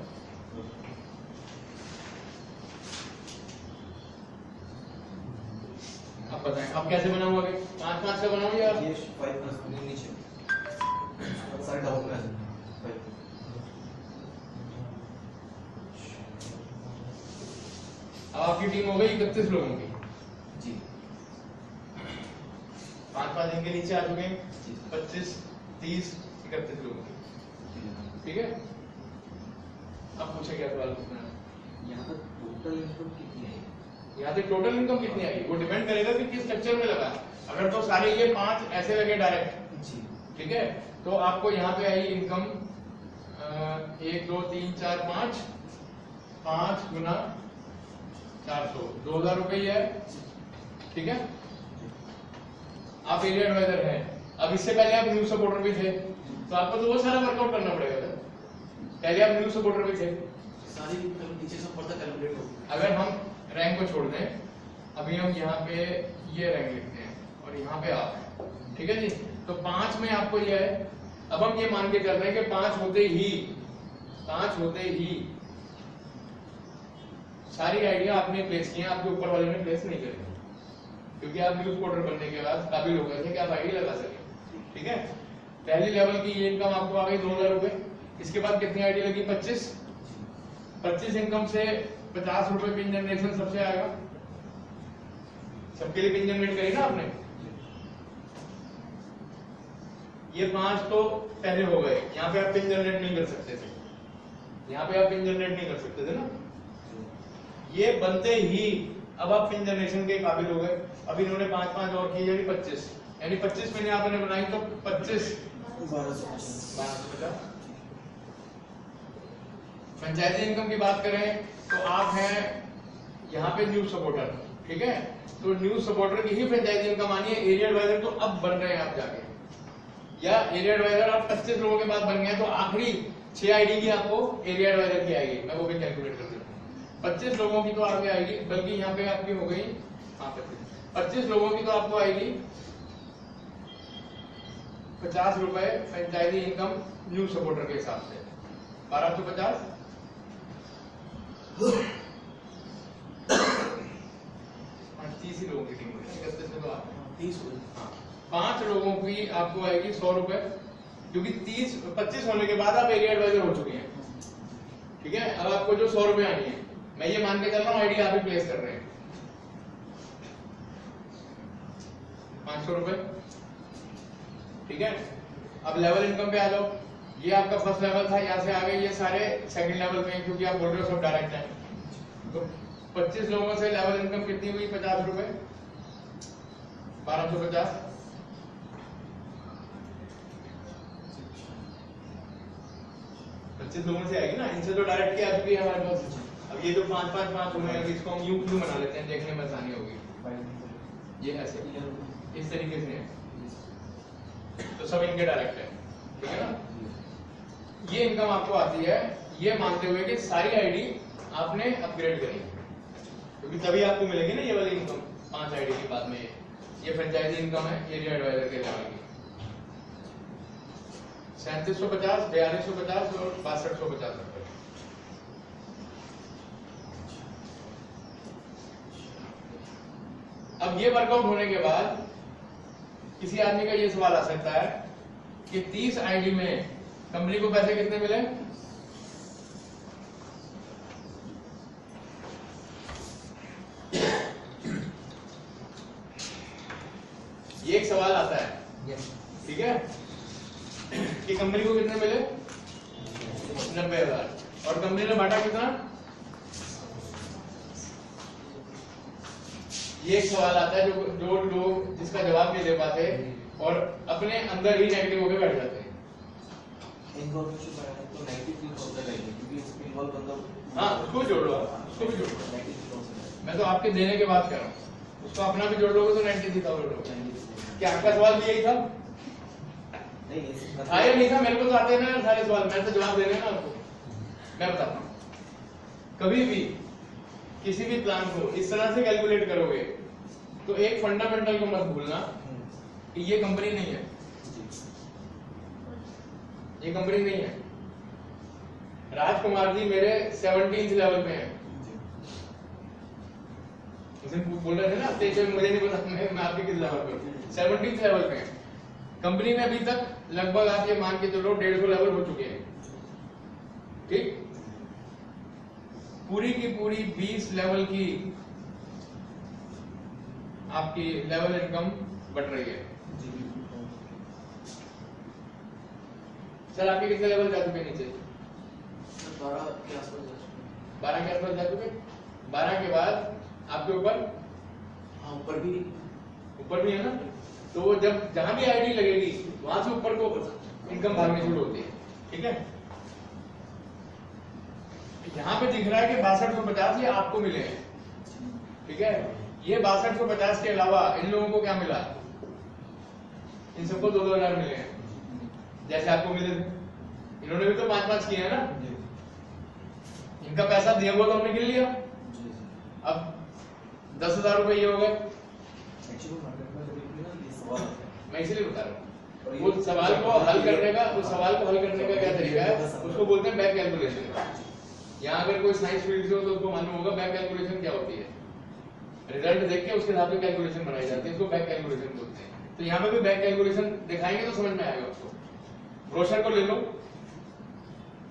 अब बताएं अब कैसे बनाऊं? आगे 5-5 का बनाऊं या ये 5% नीचे सारे डाउन में आ जाते हैं। अब आपकी टीम हो गई 31 लोगों की जी, 5-5 इनके नीचे आ चुके हैं, जी। 25, 30, 31 लोगों की, ठीक है। अब पूछे क्या सवाल पूछना है? यहाँ तक टोटल इनकम कितनी है? यहाँ से टोटल इनकम कितनी आएगी वो डिपेंड करेगा कि किस स्ट्रक्चर में लगा। अगर तो सारे ये 5 ऐसे लगे डायरेक्ट, जी, ठीक है, तो आपको यहाँ पे आएगी इनकम 1 2 3 4 5, 5 गुना 400, 2000 रुपये ही है, ठीक है। आप एरिया एडवाइजर हैं, अब इससे पहले आप न्यूज सपोर्टर भी थे, तो आपको तो वो सारा वर्कआउट करना पड़ेगा था। पहले आप न्यूज सपोर्टर भी थे, सारी इनकम नीचे से ऊपर तक कैलकुलेट होगी। अगर हम रैंक को छोड़ दें, अभी हम यहाँ पे ये रैंक लिखते हैं और यहाँ पे आप हैं, ठीक है जी। तो 5 में आपको ये है, अब हम ये मान के चल रहे हैं कि 5 होते ही सारी आइडिया आपने प्लेस की है, आपके ऊपर वाले ने प्लेस नहीं करी, क्योंकि आप न्यूज पोर्टर बनने के बाद काबिल हो गए थे कि आप आइडिया लगा सके, ठीक है। पहली लेवल की ये इनकम आपको आ गई 2000 रुपए। इसके बाद कितनी आइडिया लगी? 25 इनकम से 50 रुपए पिन जनरेशन सबसे आएगा, सबके लिए पिन जनरेट करी ना आपने। ये 5 तो पहले हो गए, यहाँ पे आप पिन जनरेट नहीं कर सकते थे, यहाँ पे आप पिन जनरेट नहीं कर सकते थे ना। ये बनते ही अब आप पिन जनरेशन के काबिल हो गए। अब इन्होंने 5-5 और किए, यानी 25, यानी 25 मैंने आपने बनाई तो 25 1250। पंचायती इनकम की बात करें तो आप हैं यहाँ पे न्यूज सपोर्टर, ठीक है, तो न्यूज सपोर्टर की ही पंचायती इनकम आनी है। एरिया एडवाइजर तो अब बन रहे हैं आप जाके, या एरिया एडवाइजर आप 25 लोगों के बाद बन गए, तो आखिरी 6 आईडी की आपको एरिया एडवाइजर की आएगी, मैं वो भी कैलकुलेट कर देता हूँ। 25 लोगों की तो आगे आएगी, बल्कि यहाँ पे आपकी हो गई 25 लोगों की तो आपको आएगी 50 रुपए पंचायती इनकम न्यूज सपोर्टर के हिसाब से, 1250। 30 ही लोगों की टीम होगी, 31 में तो आप 30 हुए। हाँ, 5 लोगों की आपको आएगी 100 रुपए, क्योंकि 25 होने के बाद आप एरिया एडवाइजर हो चुके हैं, ठीक है। अब आपको जो 100 रुपए आनी है, मैं ये मान के चल रहा हूँ आईडी आप ही प्लेस कर रहे हैं, 500 रुपए, ठीक है। अब लेवल इनकम पे आ जाओ, ये आपका फर्स्ट लेवल था, यहाँ से आ गए ये सारे सेकंड लेवल पे हैं, क्योंकि आप बोल रहे हो सब डायरेक्ट है। तो 25 लोगों से लेवल इनकम कितनी हुई? 50 रुपए, 1250। लोगों से आएगी ना, इनसे तो डायरेक्ट की आ चुकी है हमारे पास। अब ये जो 5-5-5 हुए हैं, इसको हम यू क्यों बना लेते हैं, देखने में आसानी होगी। ये ऐसे इस तरीके से है, तो सब इनके डायरेक्ट है, ठीक है ना। ये इनकम आपको आती है ये मानते हुए कि सारी आईडी आपने अपग्रेड करी, क्योंकि तभी आपको मिलेगी ना ये वाली इनकम 5 आईडी के बाद में। ये फ्रेंचाइजी इनकम है एरिया एडवाइजर के लेवल की, 3750, 4250 और 6250 रुपए। अब ये वर्कआउट होने के बाद किसी आदमी का ये सवाल आ सकता है कि 30 आईडी में कंपनी को पैसे कितने मिले? ये एक सवाल आता है, ठीक है, कि कंपनी को कितने मिले? 90,000। और कंपनी ने बांटा कितना? ये एक सवाल आता है जो लोग जिसका जवाब नहीं दे पाते और अपने अंदर ही नेगेटिव होकर बैठ जाते हैं। तो नेगेटिव होता है क्योंकि इसमें इन्वॉल्व बंदा। हाँ, उसको भी जोड़ लो, उसको भी जोड़ लो। मैं तो आपके देने के बात कर रहा हूँ, उसको अपना भी जोड़ लोगे तो 93,000 होगा। क्या आपका सवाल भी यही था? नहीं था या नहीं था? मेरे को तो आते हैं ना सारे सवाल, मैं तो जवाब देने ना आपको। मैं बताता हूँ, कभी भी किसी भी प्लान को इस तरह से कैलकुलेट करोगे तो एक फंडामेंटल को मत भूलना कि ये कंपनी नहीं है, ये कंपनी नहीं है। राजकुमार जी मेरे 17th लेवल पे हैं। बोल रहे थे ना आपसे, मुझे नहीं पता मैं आपके किस लेवल पे हूँ। 17th लेवल पे हैं। कंपनी में अभी तक लगभग आप ये मान के चलो 150 लेवल हो चुके हैं, ठीक। पूरी की पूरी 20 लेवल की आपकी लेवल इनकम बढ़ रही है। सर आपके कितने लेवल जा चुके नीचे? 12 के आसपास जा चुके। 12 के आसपास जा चुके। 12 के बाद आपके ऊपर? हाँ, ऊपर भी है ना। तो वो जब जहां भी आईडी लगेगी वहां से ऊपर को इनकम भागनी शुरू होती है, ठीक है। यहाँ पे दिख रहा है कि 6250 ये आपको मिले हैं, ठीक है। ये 6250 के अलावा इन लोगों को क्या मिला? इन सबको 2-2 हजार मिले हैं, जैसे आपको मिले थे। इन्होंने भी तो 5-5 किए हैं ना। इनका पैसा दिया हुआ तो हमने गिन लिया। अब 10,000 रुपए ये हो गए। मैं इसलिए बता रहा हूँ, वो सवाल को हल करने का क्या तरीका है, उसको बोलते हैं बैक कैलकुलेशन। यहाँ अगर कोई साइंस फील्ड से हो तो उसको मालूम होगा बैक कैलकुलेशन क्या होती है। रिजल्ट देख के उसके हिसाब से कैलकुलेशन बनाई जाती है, इसको बैक कैलकुलेशन बोलते हैं। तो यहाँ पे भी बैक कैलकुलेशन दिखाएंगे तो समझ में आएगा आपको। ब्रोशर को ले लो,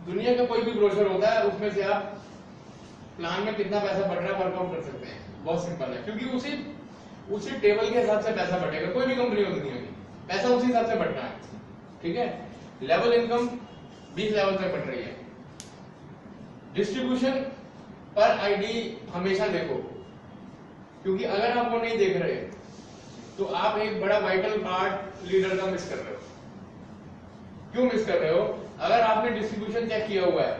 दुनिया का कोई भी ब्रोशर होता है, उसमें से आप प्लान में कितना पैसा बढ़ रहा है वर्कआउट कर सकते हैं। बहुत सिंपल है, क्योंकि उसी टेबल के हिसाब से पैसा बढ़ेगा। कोई भी कंपनी हो दुनिया की, पैसा उसी हिसाब से बढ़ना है, ठीक है। लेवल इनकम 20 लेवल तक बढ़ रही है। डिस्ट्रीब्यूशन पर आईडी हमेशा देखो, क्योंकि अगर आप वो नहीं देख रहे तो आप एक बड़ा वाइटल पार्ट लीडर का मिस कर रहे हो। क्यों मिस कर रहे हो? अगर आपने डिस्ट्रीब्यूशन चेक किया हुआ है,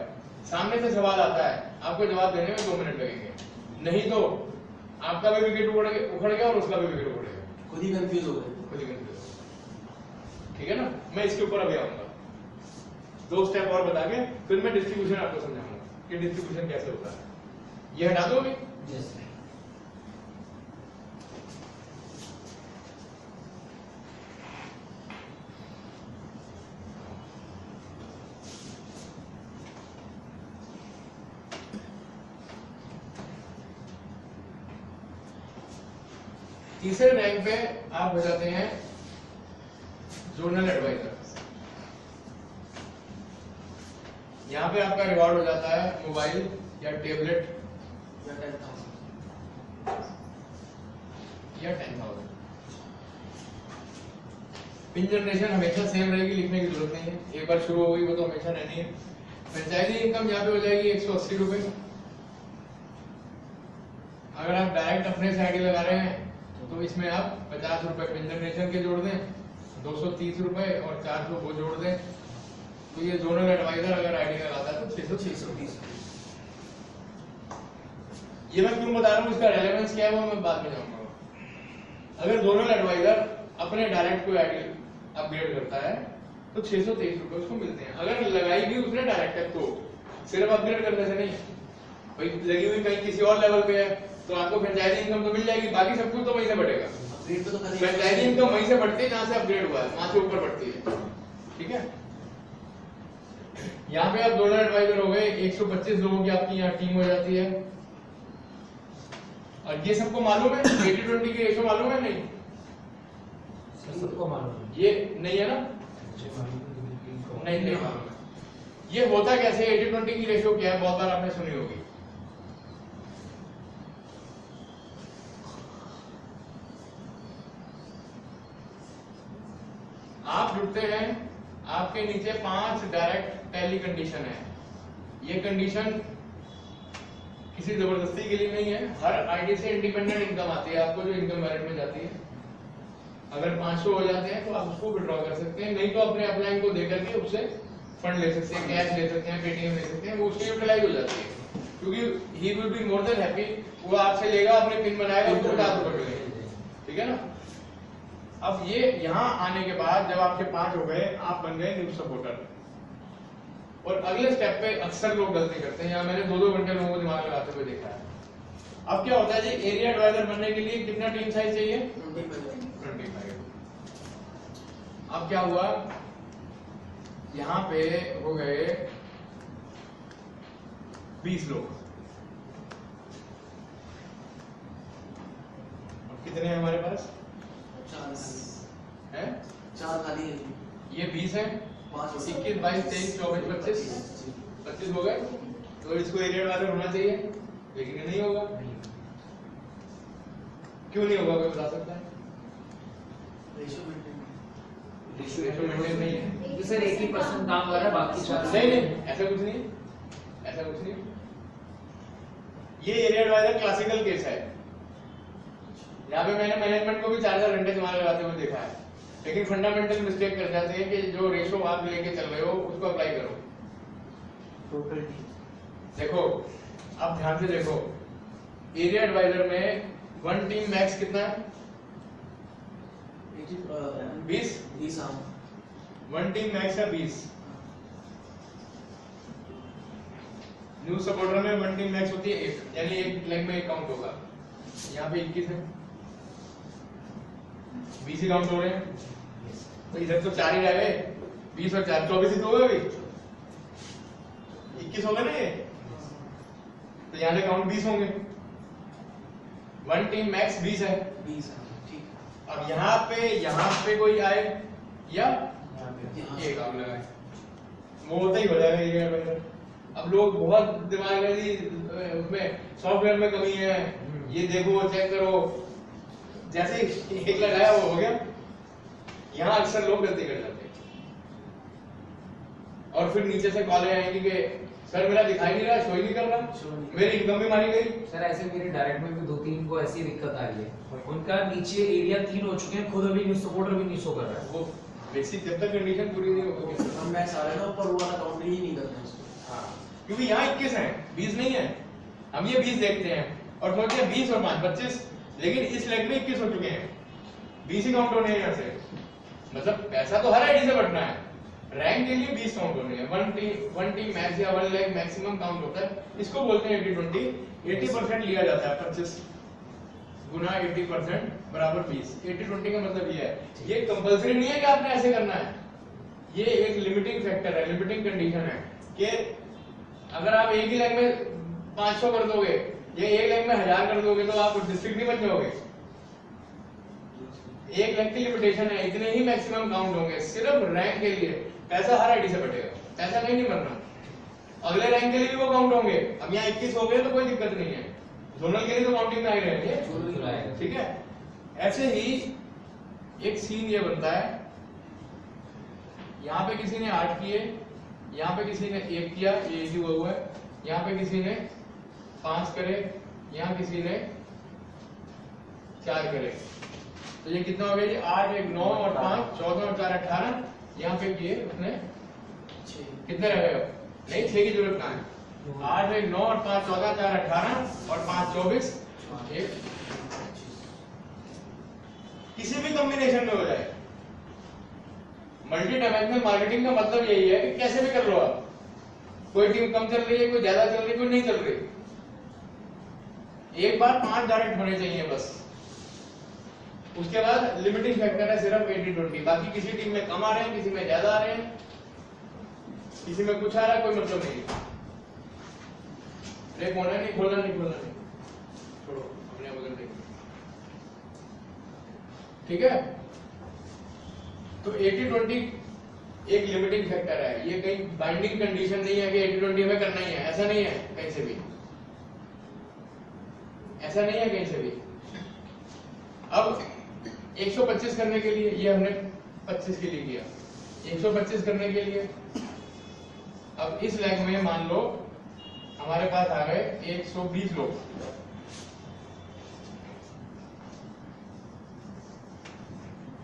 सामने से सवाल आता है, आपको जवाब देने में 2 मिनट लगेंगे, नहीं तो आपका भी विकेट उखड़ गया और उसका भी विकेट उखड़ गया, खुद ही कंफ्यूज हो गए। ठीक है ना। मैं इसके ऊपर अभी आऊंगा, 2 स्टेप और बता के फिर मैं डिस्ट्रीब्यूशन आपको समझाऊंगा कि डिस्ट्रीब्यूशन कैसे होता है। ये हटा दोगे? तीसरे रैंक पे आप हो जाते हैं जोनल एडवाइजर। यहां पे आपका रिवॉर्ड हो जाता है मोबाइल या टेबलेट या 10,000। पिन जनरेशन हमेशा सेम रहेगी, लिखने की जरूरत नहीं है। एक बार शुरू हो गई वो तो हमेशा रहनी है। फ्रेंचाइजी इनकम यहाँ पे हो जाएगी 180 रुपए। अगर आप डायरेक्ट अपने से आईडी लगा रहे हैं तो इसमें आप 50 रुपए पिन जनरेशन के जोड़ दें, 230 रुपए और 400 वो जोड़ दें, तो ये जोनल एडवाइजर अगर आईडी लगाता है तो 630। ये मैं क्यों बता रहा हूँ, इसका रेलेवेंस क्या है वो मैं बाद में जाऊंगा। अगर जोनल एडवाइजर अपने डायरेक्ट कोई आईडी अपग्रेड करता है तो 623 रुपए उसको मिलते हैं। अगर लगाई भी उसने डायरेक्ट तो सिर्फ अपग्रेड करने से नहीं, भाई लगी हुई कहीं किसी और लेवल पे है तो आपको फ्रेंचाइजी इनकम तो मिल जाएगी, बाकी सब कुछ तो वहीं से बढ़ेगा। फ्रेंचाइजी इनकम वहीं से बढ़ती है जहां से अपग्रेड हुआ है, वहां से ऊपर बढ़ती है, ठीक है। यहाँ पे आप जोनल एडवाइजर हो गए, 125 लोगों की आपकी यहाँ टीम हो जाती है। और ये सबको मालूम है 80-20 की रेशो मालूम है नहीं? सबको मालूम है। ये नहीं है ना? नहीं मालूम है। ये होता कैसे? 80-20 की रेशो क्या है? बहुत बार आपने सुनी होगी। आप जुड़ते हैं, आपके नीचे 5 डायरेक्ट टैली कंडीशन है। ये कंडीशन किसी जबरदस्ती के लिए नहीं है, हर आईडी से इंडिपेंडेंट इनकम आती है आपको, जो इनकम वैलेट में जाती है। अगर 500 हो जाते हैं तो आप उसको विड्रॉ कर सकते हैं, नहीं तो अपने अपलाइन को देकर के उससे फंड ले सकते हैं, कैश ले सकते हैं, पेटीएम ले सकते हैं, वो उसकी यूटिलाइज हो जाती है। क्योंकि he will be more than happy, वो आपसे लेगा, अपने पिन बनाएगा, उसको 50 रुपए मिलेंगे। ठीक है ना? अब ये यहाँ आने के बाद जब आपके 5 हो गए, आप बन गए न्यू सपोर्टर। और अगले स्टेप पे अक्सर लोग गलती करते हैं, यहाँ मैंने 2-2 घंटे लोगों को दिमाग लगाते हुए देखा है। अब क्या होता है जी, एरिया एडवाइजर बनने के लिए कितना टीम साइज चाहिए? 25। अब क्या हुआ, यहाँ पे हो गए 20 लोग। अब कितने हैं हमारे पास? 4 है। 4 खाली है। ये 20 है, 21, 22, 23, 24, 25 हो गए। तो इसको एरिया एडवाइजर होना चाहिए, लेकिन ये नहीं होगा। क्यों नहीं होगा, कोई बता सकता है? रेशो मेंटेन नहीं है। सर 80% काम कर रहा है, बाकी नहीं, ऐसा कुछ नहीं, ऐसा कुछ नहीं। ये एरिया एडवाइजर क्लासिकल केस है। यहाँ पे मैंने मैनेजमेंट को भी 4-4 घंटे दिमाग लगाते हुए देखा है, लेकिन फंडामेंटल मिस्टेक कर जाते हैं कि जो रेशो आप लेके चल रहे हो उसको अप्लाई करो। टोटल देखो, अब ध्यान से देखो, एरिया एडवाइजर में 1 टीम मैक्स कितना है? 20। 1 टीम मैक्स है 20। न्यू सपोर्टर में 1 टीम मैक्स होती है 1, यानी एक लेग में 1 काउंट होगा। यहाँ पे 21 है, 20 ही काउंट हो रहे हैं, तो इधर तो 4 ही रह गए। 20 और 4 24 ही तो हो गए, 21 हो गए ना ये, तो यहाँ से काउंट 20 होंगे। 1 टीम मैक्स 20 है। 20 ठीक। अब यहाँ पे कोई आए या यहाँ ये काम लगाए, वो होता ही हो जाएगा एरिया एडवाइजर। अब लोग बहुत दिमाग में जी उसमें सॉफ्टवेयर में कमी है, ये देखो चेक करो, जैसे एक लगाया वो हो गया। यहाँ अक्सर लोग गलती कर जाते हैं, और फिर नीचे से कॉलें आएंगी कि सर मेरा दिखाई नहीं रहा, शो ही नहीं कर रहा, मेरी इनकम भी मारी गई। सर ऐसे मेरे डायरेक्ट में भी 2-3 को ऐसी दिक्कत आ रही है, उनका नीचे एरिया 3 हो चुके हैं, खुद अभी न्यू सपोर्टर भी नहीं शो कर रहा है। वो बेसिक जब तक कंडीशन पूरी नहीं होगी, हम मैक्स आ रहे हैं ना, ऊपर वाला काउंट ही नहीं करते हैं उसको। हाँ, क्योंकि यहाँ 21 है, 20 नहीं है। हम ये 20 देखते हैं और सोचते हैं 20 और 5 25, लेकिन इस लेग में 21 हो चुके हैं, 20 ही काउंट होने हैं यहाँ से। मतलब पैसा तो हर आईडी से बढ़ना है, रैंक के लिए 20 काउंट होने हैं। 1 टीम मैक्स या 1 लेग मैक्सिमम काउंट होता है, इसको बोलते हैं 80-20। 80% लिया जाता है, 25 गुना 80% बराबर 20। 80-20 का मतलब ये है, ये कंपल्सरी नहीं है कि आपने ऐसे करना है, ये एक लिमिटिंग फैक्टर है, लिमिटिंग कंडीशन है कि अगर आप एक ही लेग में 500 कर दोगे या एक लेग में 1000 कर दोगे तो आप डिस्ट्रिक्ट नहीं बन जाओगे। एक लेग की लिमिटेशन है, इतने ही मैक्सिमम काउंट होंगे सिर्फ रैंक के लिए। पैसा हर आईडी से बढ़ेगा, पैसा नहीं बनना। अगले रैंक के लिए भी वो काउंट होंगे। अब यहाँ 21 हो गए तो कोई दिक्कत नहीं है, जोनल के लिए तो काउंटिंग में आ ही रहेंगे, ठीक है। ऐसे ही एक सीन ये बनता है, यहाँ पे किसी ने 8 किए, यहाँ पे किसी ने 1 किया, ये ही हुआ है, यहाँ पे किसी ने 5 करे, यहाँ किसी ने 4 करे, तो ये कितना हो गया जी? 8, 1, 9 और 5 14 और 4 18। यहाँ पे किए उसने कितने रह गए? नहीं, 6 की जरूरत कहाँ है? 8, 1, 9 और 5 14, 4 18 और 5 24, 1 किसी भी कॉम्बिनेशन में हो जाए। मल्टी डायमेंशनल मार्केटिंग का मतलब यही है कि कैसे भी कर लो आप, कोई टीम कम चल रही है, कोई ज्यादा चल रही है, कोई नहीं चल रही, एक बार 5 डायरेक्ट होने चाहिए बस। उसके बाद लिमिटिंग फैक्टर है सिर्फ 80-20, बाकी किसी टीम में कम आ रहे हैं, किसी में ज्यादा आ रहे हैं, किसी में कुछ आ रहा है, कोई मतलब नहीं है। खोलना नहीं, छोड़ो, हमने ठीक है। तो 80-20 एक लिमिटिंग फैक्टर है, ये कहीं बाइंडिंग कंडीशन नहीं है कि 80-20 हमें करना ही है, ऐसा नहीं है कहीं से भी, ऐसा नहीं है कहीं से भी। अब 125 करने के लिए, ये हमने 25 के लिए किया, 125 करने के लिए अब इस लेग में मान लो हमारे पास आ गए 120 लोग,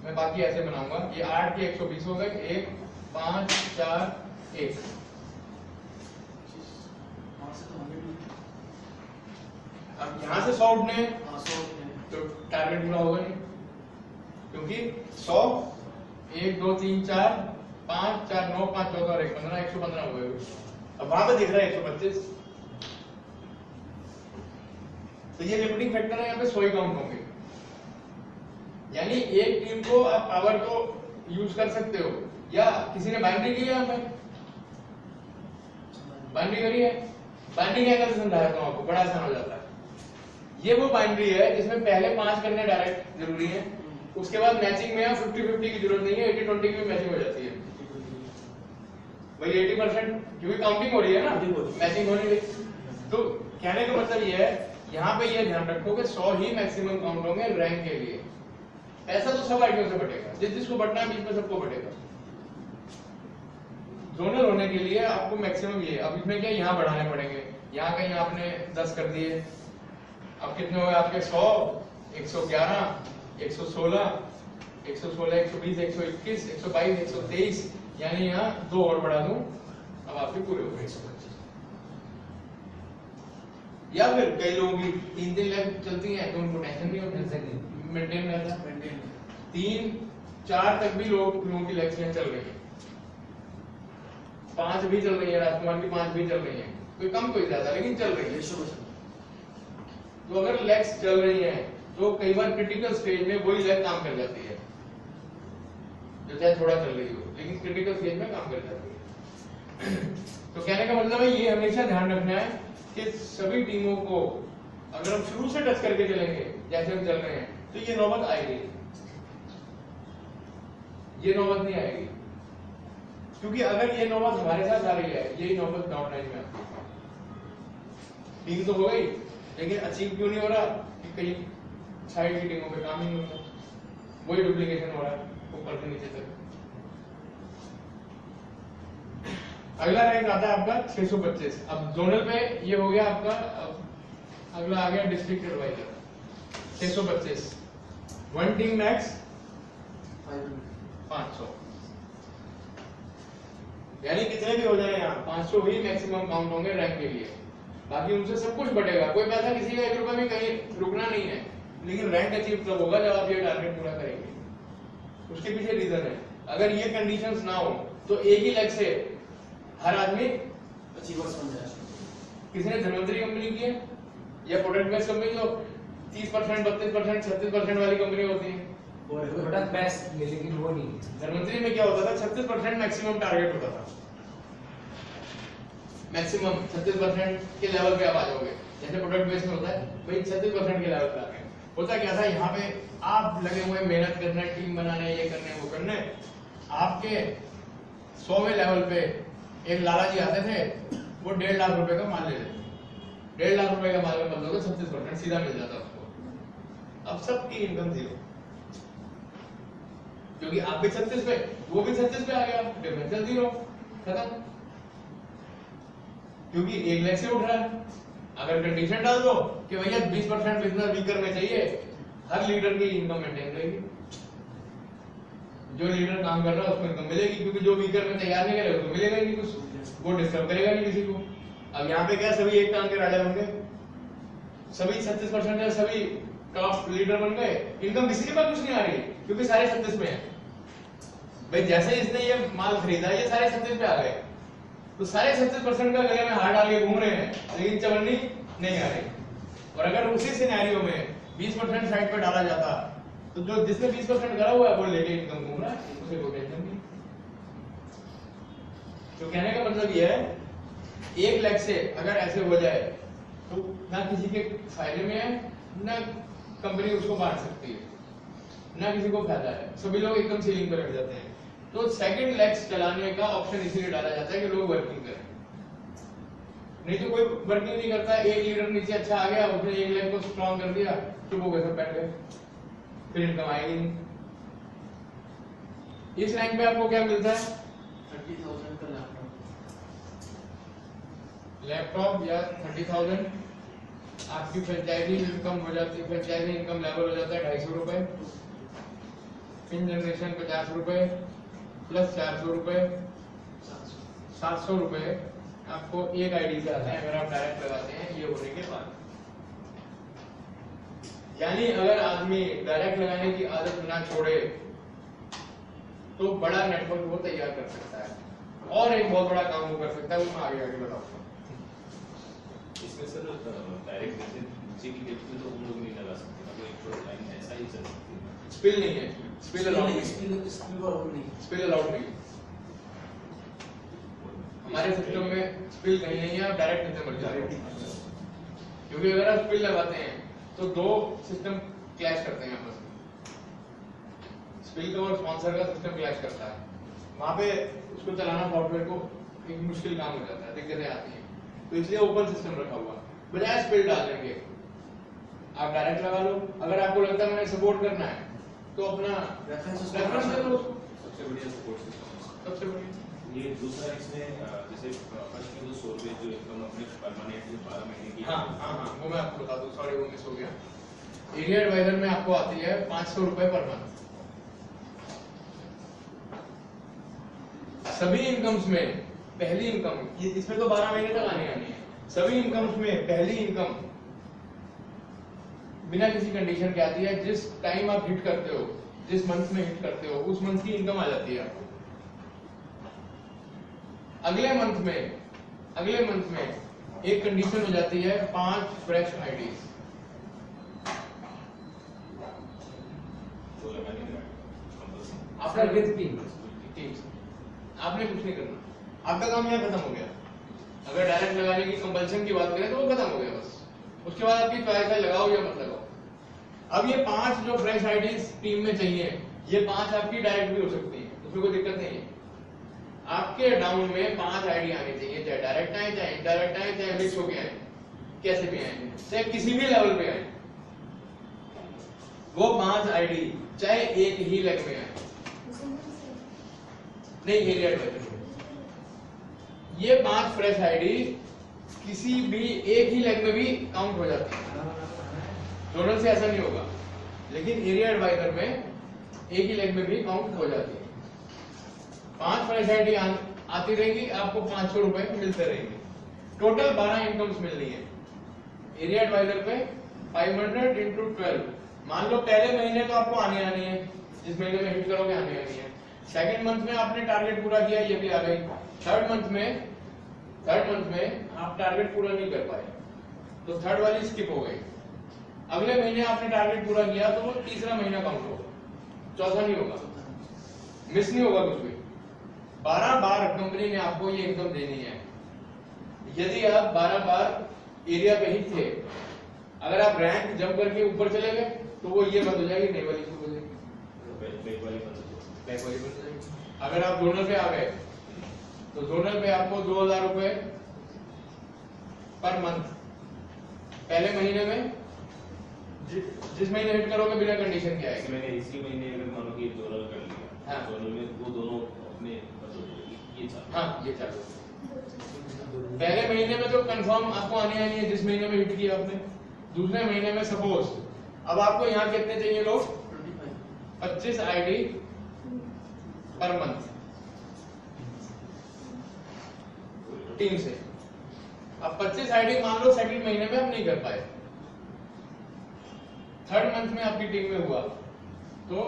मैं बाकी ऐसे बनाऊंगा, ये 8 के 120 हो गए, 1 5 4 1। वहाँ से तो 100 में अब यहां से 100 उठने हैं, 100 में तो टारगेट पूरा होगा नहीं, क्योंकि 100 1 2 3 4 5 4 9 5 14 और 1 15 115 हो गए। अब वहां पे दिख रहा है 125, तो ये लिमिटिंग फैक्टर है, यहाँ पे 100 ही काउंट होंगे। यानी एक टीम को आप पावर को यूज कर सकते हो, या किसी ने बाइंडिंग की है, हमें बाइंडिंग करी है, बाइंडिंग क्या करके समझाया था आपको, बड़ा आसान हो जाता है। ये वो बाइंड्री है जिसमें पहले 5 करने डायरेक्ट जरूरी है, उसके बाद मैचिंग में 50-50 की जरूरत नहीं है, 80-20 की मैचिंग हो जाती है, वही 80%, क्योंकि काउंटिंग हो रही है ना, मैचिंग होने लगी। तो कहने का मतलब ये है, यहाँ पे ये ध्यान रखो कि 100 ही मैक्सिमम काउंट होंगे रैंक के लिए। ऐसा तो सब आईडियों से बटेगा, जिसको बटना है बीच में सबको बटेगा। जोनल होने के लिए आपको मैक्सिमम ये, अब इसमें क्या यहाँ बढ़ाने पड़ेंगे, यहाँ कहीं आपने 10 कर दिए, अब कितने हो गए आपके 100 111 116 116 120 121 122 123, यानी यहाँ 2 और बढ़ा दूं, अब आपके पूरे हो गए 125। या फिर कई लोगों की 3-3 लैब चलती हैं तो उनको टेंशन नहीं होती, मेंटेन रहता है। 3-4 तक भी लोगों की लैब्स चल रही है, 5 भी चल रही है, राजकुमार की 5 भी चल रही है, कोई कम कोई ज्यादा लेकिन चल रही है। तो अगर लेग्स चल रही हैं तो कई बार क्रिटिकल स्टेज में वही लेग काम कर जाती है, जो चाहे थोड़ा चल रही हो लेकिन क्रिटिकल स्टेज में काम कर जाती है। तो कहने का मतलब है ये हमेशा ध्यान रखना है कि सभी टीमों को अगर हम शुरू से टच करके चलेंगे जैसे हम चल रहे हैं तो ये नौबत आएगी, ये नौबत नहीं आएगी, क्योंकि अगर ये नौबत हमारे साथ आ रही है, यही नौबत डाउन लाइन में आती है। टीम तो हो गई लेकिन अचीव क्यों नहीं हो रहा, कि कई साइड की टीमों पे काम ही नहीं होता, वही डुप्लीकेशन हो रहा है ऊपर से नीचे तक। अगला रैंक आता है आपका 625। अब जोनल पे ये हो गया आपका, अगला आ गया district adviser 625। One team max 500, यानी कितने भी हो जाए यहाँ 500 ही मैक्सिमम काउंट होंगे रैंक के लिए, बाकी उनसे सब कुछ बढ़ेगा, कोई पैसा किसी का 1 रुपया भी कहीं रुकना नहीं है। लेकिन रैंक अचीव तब होगा जब आप ये टारगेट पूरा करेंगे। उसके पीछे रीजन है, अगर ये कंडीशंस ना हो तो एक ही लेग से हर आदमी अचीवर्स बन जाए। किसी ने धनवंतरी कंपनी की है या प्रोडक्ट बेस्ड कंपनी, जो 30% 32% 36% वाली कंपनी होती है, प्रोडक्ट बेस्ट, लेकिन वो नहीं है। धनवंतरी में क्या होता था, 36% मैक्सिमम टारगेट होता था, मैक्सिमम 36% के लेवल पे आप आ जाओगे। जैसे प्रोडक्ट बेस्ड में होता है भाई 36% के लेवल पे आ गए। होता क्या था, यहाँ पे आप लगे हुए मेहनत करने, टीम बनाने, ये करने वो करने, आपके 100वें लेवल पे एक लाला जी आते थे, वो 1.5 लाख रुपए का माल ले लेते, 1.5 लाख रुपए का माल में बदलोगे 36% सीधा मिल जाता उसको। अब सबकी इनकम 0, क्योंकि आप भी 36 पे, वो भी 36 पे आ गया, डिफरेंशियल 0 खत्म, क्योंकि 1 लाख से उठ रहा है। अगर कंडीशन डाल दो कि भैया 20% बिजनेस वीकर में चाहिए, हर लीडर की इनकम मेंटेन रहेगी, जो लीडर काम कर रहा है उसको इनकम मिलेगी, क्योंकि जो वीकर में तैयार नहीं करे उसको मिलेगा ही नहीं कुछ, वो डिस्टर्ब करेगा नहीं किसी को। अब यहाँ पे क्या सभी एक टांग के राजा बन गए, सभी 36% है, सभी टॉप लीडर बन गए, इनकम किसी के पास कुछ नहीं आ रही क्योंकि सारे 36 पे हैं। भाई जैसे इसने ये माल खरीदा ये सारे 36 पे आ गए, तो सारे 36% का गले में हाथ डाल के घूम रहे हैं, लेकिन चवन्नी नहीं आ रही। और अगर उसी सिनेरियो में 20% साइड पे डाला जाता तो जो जिसने 20% करा हुआ है वो लेके इनकम घूम रहा है, उसे कोई टेंशन नहीं। तो कहने का मतलब ये है, 1 लाख से अगर ऐसे हो जाए तो ना किसी के फायदे में है, ना कंपनी उसको बांट सकती है। ना किसी को फायदा है, सभी लोग एकदम सीलिंग पे रख जाते हैं। तो सेकंड लेग्स चलाने का ऑप्शन इसीलिए डाला जाता है कि लोग वर्किंग करें, नहीं तो कोई वर्किंग नहीं करता। एक लीडर नीचे अच्छा आ गया, उसने एक लेग को स्ट्रॉन्ग कर दिया, चुप हो गए, सब बैठ गए, फिर इनकम आएगी नहीं। इस रैंक पे आपको क्या मिलता है? 30,000 का लैपटॉप या 30,000। आपकी फ्रेंचाइजी इनकम हो जाती है, फ्रेंचाइजी इनकम लेवल हो जाता है 250 रुपए, इन जनरेशन 50 रुपए प्लस 400 रुपए, 700 रुपए आपको एक आईडी से आते हैं अगर आप डायरेक्ट लगाते हैं ये होने के बाद। यानी अगर आदमी डायरेक्ट लगाने की आदत ना छोड़े तो बड़ा नेटवर्क वो तैयार कर सकता है, और एक बहुत बड़ा काम वो कर सकता है, वो मैं आगे बताऊंगा। इसमें सर डायरेक्ट नीचे की टिप्स में तो हम लोग नहीं लगा सकते, मतलब एक तो लाइन ऐसा ही चल सकती है। स्पिल नहीं है, स्पिल अलाउड नहीं, स्पिल अलाउड नहीं। हमारे सिस्टम में स्पिल कहीं नहीं है, आप डायरेक्ट नीचे मर जाओगे, क्योंकि अगर आप स्पिल लगाते हैं तो दो सिस्टम क्लैश करते हैं आपस में। स्पिल का और स्पॉन्सर का सिस्टम क्लैश करता है, वहां पे उसको चलाना सॉफ्टवेयर को एक मुश्किल काम हो जाता है, दिक्कतें आती हैं। तो इसलिए ओपन सिस्टम रखा हुआ, बजाय स्पिल डालने के आप डायरेक्ट लगा लो। अगर आपको लगता है मैंने सपोर्ट करना है तो अपना रेफरेंस दे लो उसको, सबसे बढ़िया सपोर्ट सिस्टम। सबसे बढ़िया। ये दूसरा इसमें जैसे फर्स्ट में जो सोलवे जो इनकम अपने परमानेंटली 12 महीने की, हाँ वो मैं आपको बता दूं, सॉरी वो मिस हो गया। एरिया एडवाइजर में आपको आती है 500 रुपए पर मंथ। सभी इनकम्स में पहली इनकम, इसमें तो 12 महीने तक आनी है, सभी इनकम्स में पहली इनकम बिना किसी कंडीशन के आती है। जिस टाइम आप हिट करते हो, जिस मंथ में हिट करते हो, उस मंथ की इनकम आ जाती है आपको। अगले मंथ में एक कंडीशन हो जाती है 5 फ्रेश आईडीज वो लगाने का कंपल्सरी। आपका विद टीम, आपने कुछ नहीं करना, आपका काम यहाँ खत्म हो गया। अगर डायरेक्ट लगाने की कंपल्सन की बात करें तो वो खत्म हो गया बस। उसके बाद आपकी चॉइस है लगाओ या मत लगाओ। अब ये 5 जो फ्रेश आईडीज टीम में चाहिए, ये 5 आपकी डायरेक्ट भी हो सकती है, उसमें कोई दिक्कत नहीं है। आपके डाउन में 5 आईडी आनी चाहिए, चाहे डायरेक्ट आए, चाहे इनडायरेक्ट आए, चाहे मिक्स होके आए, कैसे भी आए, चाहे किसी भी लेवल पे आए, वो 5 आईडी चाहे एक ही लेग में आए, नहीं एरिया एडवाइजर। ये 5 फ्रेश आईडी किसी भी एक ही लेग में भी काउंट हो जाती है, जोनल से ऐसा नहीं होगा, लेकिन एरिया एडवाइजर में एक ही लेग में भी काउंट हो जाती है। 5 फ्रेश आईडी आती रहेगी, आपको 500 रुपए मिलते रहेंगे। टोटल 12 इनकम्स मिलनी है। एरिया एडवाइजर पे 500 इंटू 12, मान लो पहले महीने तो आपको आने आनी है, जिस महीने में हिट करोगे आने आनी है। सेकंड मंथ में आपने टारगेट पूरा किया, ये भी आ गई। थर्ड मंथ में आप टारगेट पूरा नहीं कर पाए तो थर्ड वाली स्किप हो गई। अगले महीने आपने टारगेट पूरा किया तो वो तीसरा महीना काउंट होगा, चौथा नहीं होगा, मिस नहीं होगा कुछ भी। 12 बार कंपनी ने आपको ये इनकम देनी है। यदि आप 12 बार एरिया पे हिट थे, अगर आप रैंक जंप करके ऊपर चले गए तो वो ये बंद हो जाएगी, नई वाली शुरू हो जाएगी, बैक वाली बन सकती बैक वाली बंद हो जाएगी। अगर आप जोनल पे आ गए तो जोनल पे आपको 2000 रुपए पर मंथ पहले महीने में, जिस महीने हिट करोगे बिना कंडीशन के आएगी। मैंने इसी महीने अगर मानो कि जोनल कर लिया, हाँ। जोनल में वो दोनों अपने ये चालू। हाँ ये चालू। पहले महीने में तो कंफर्म आपको आने आनी है, जिस महीने में हिट किया आपने। दूसरे महीने में सपोज अब आपको यहाँ कितने चाहिए लोग, 25 आईडी पर मंथ टीम से। अब 25 आईडी मान लो सेकंड महीने में आप नहीं कर पाए, थर्ड मंथ में आपकी टीम में हुआ तो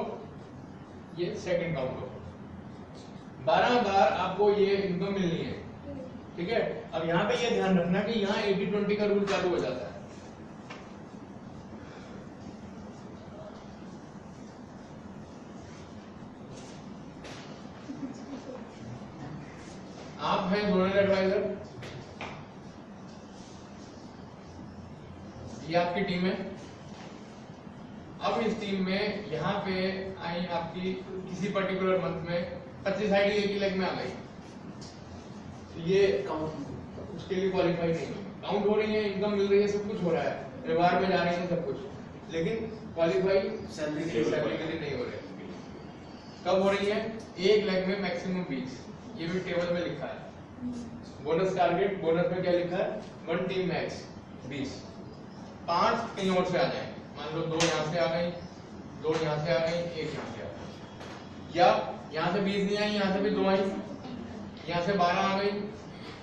ये सेकंड काउंट होगा। 12 बार आपको ये इनकम मिलनी है, ठीक है। अब यहाँ पे ये ध्यान रखना कि यहाँ 80-20 का रूल चालू हो जाता है। आप हैं जोनल एडवाइजर, ये आपकी टीम है। अब इस टीम में यहाँ पे आई आपकी किसी पर्टिकुलर मंथ में 25 आईडी एक ही लेग में आ गई, तो ये काउंट उसके लिए क्वालिफाई नहीं है। काउंट हो रही है, इनकम मिल रही है, सब कुछ हो रहा है, रिवार्ड में जा रहे हैं सब कुछ, लेकिन क्वालिफाई सैलरी के लिए नहीं हो रहे। कब हो रही है? एक लेग में मैक्सिमम 20, ये भी टेबल में लिखा है। बोनस टारगेट, बोनस में क्या लिखा है? 1 टीम मैक्स 20, 5 कहीं और से आ जाए, मान लो 2 यहाँ से आ गई, 2 यहाँ से आ गई, 1 यहाँ से आ गई, या यहाँ से 20 नहीं आई, यहाँ से भी 2 आई, यहाँ से 12 आ गई,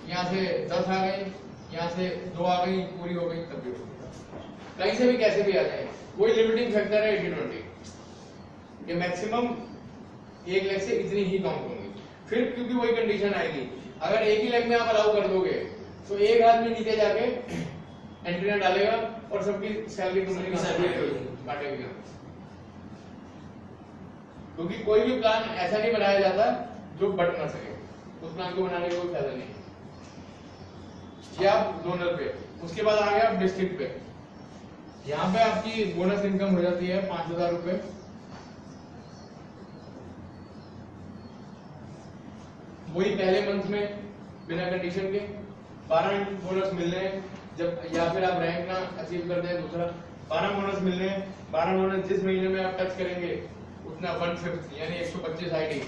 यहाँ से 10 आ गई, यहाँ से 2 आ गई, पूरी हो गई, तब भी हो गई। कहीं से भी कैसे भी आ जाए, कोई लिमिटिंग फैक्टर है 80-20 कि मैक्सिमम एक लेग से इतनी ही काउंट होंगी। फिर क्योंकि वही कंडीशन आएगी, अगर एक ही लेग में आप अलाउ कर दोगे तो एक आदमी नीचे जाके एंट्री डालेगा और सबकी सैलरी काटेगा, क्योंकि कोई भी प्लान ऐसा नहीं बनाया जाता जो बट ना सके, उस प्लान को बनाने का कोई फायदा नहीं। ये आप जोनल पे, उसके बाद आ गया आप डिस्ट्रिक्ट पे। यहाँ पे आपकी बोनस इनकम हो जाती है 5,000 रुपए। वही पहले मंथ में बिना कंडीशन के 12 बोनस मिल रहे हैं, जब या फिर आप रैंक ना अचीव करते हैं दूसरा, 12 बोनस मिल रहे हैं। 12 बोनस जिस महीने में आप टच करेंगे उतना 1/5 यानी 125 आईडी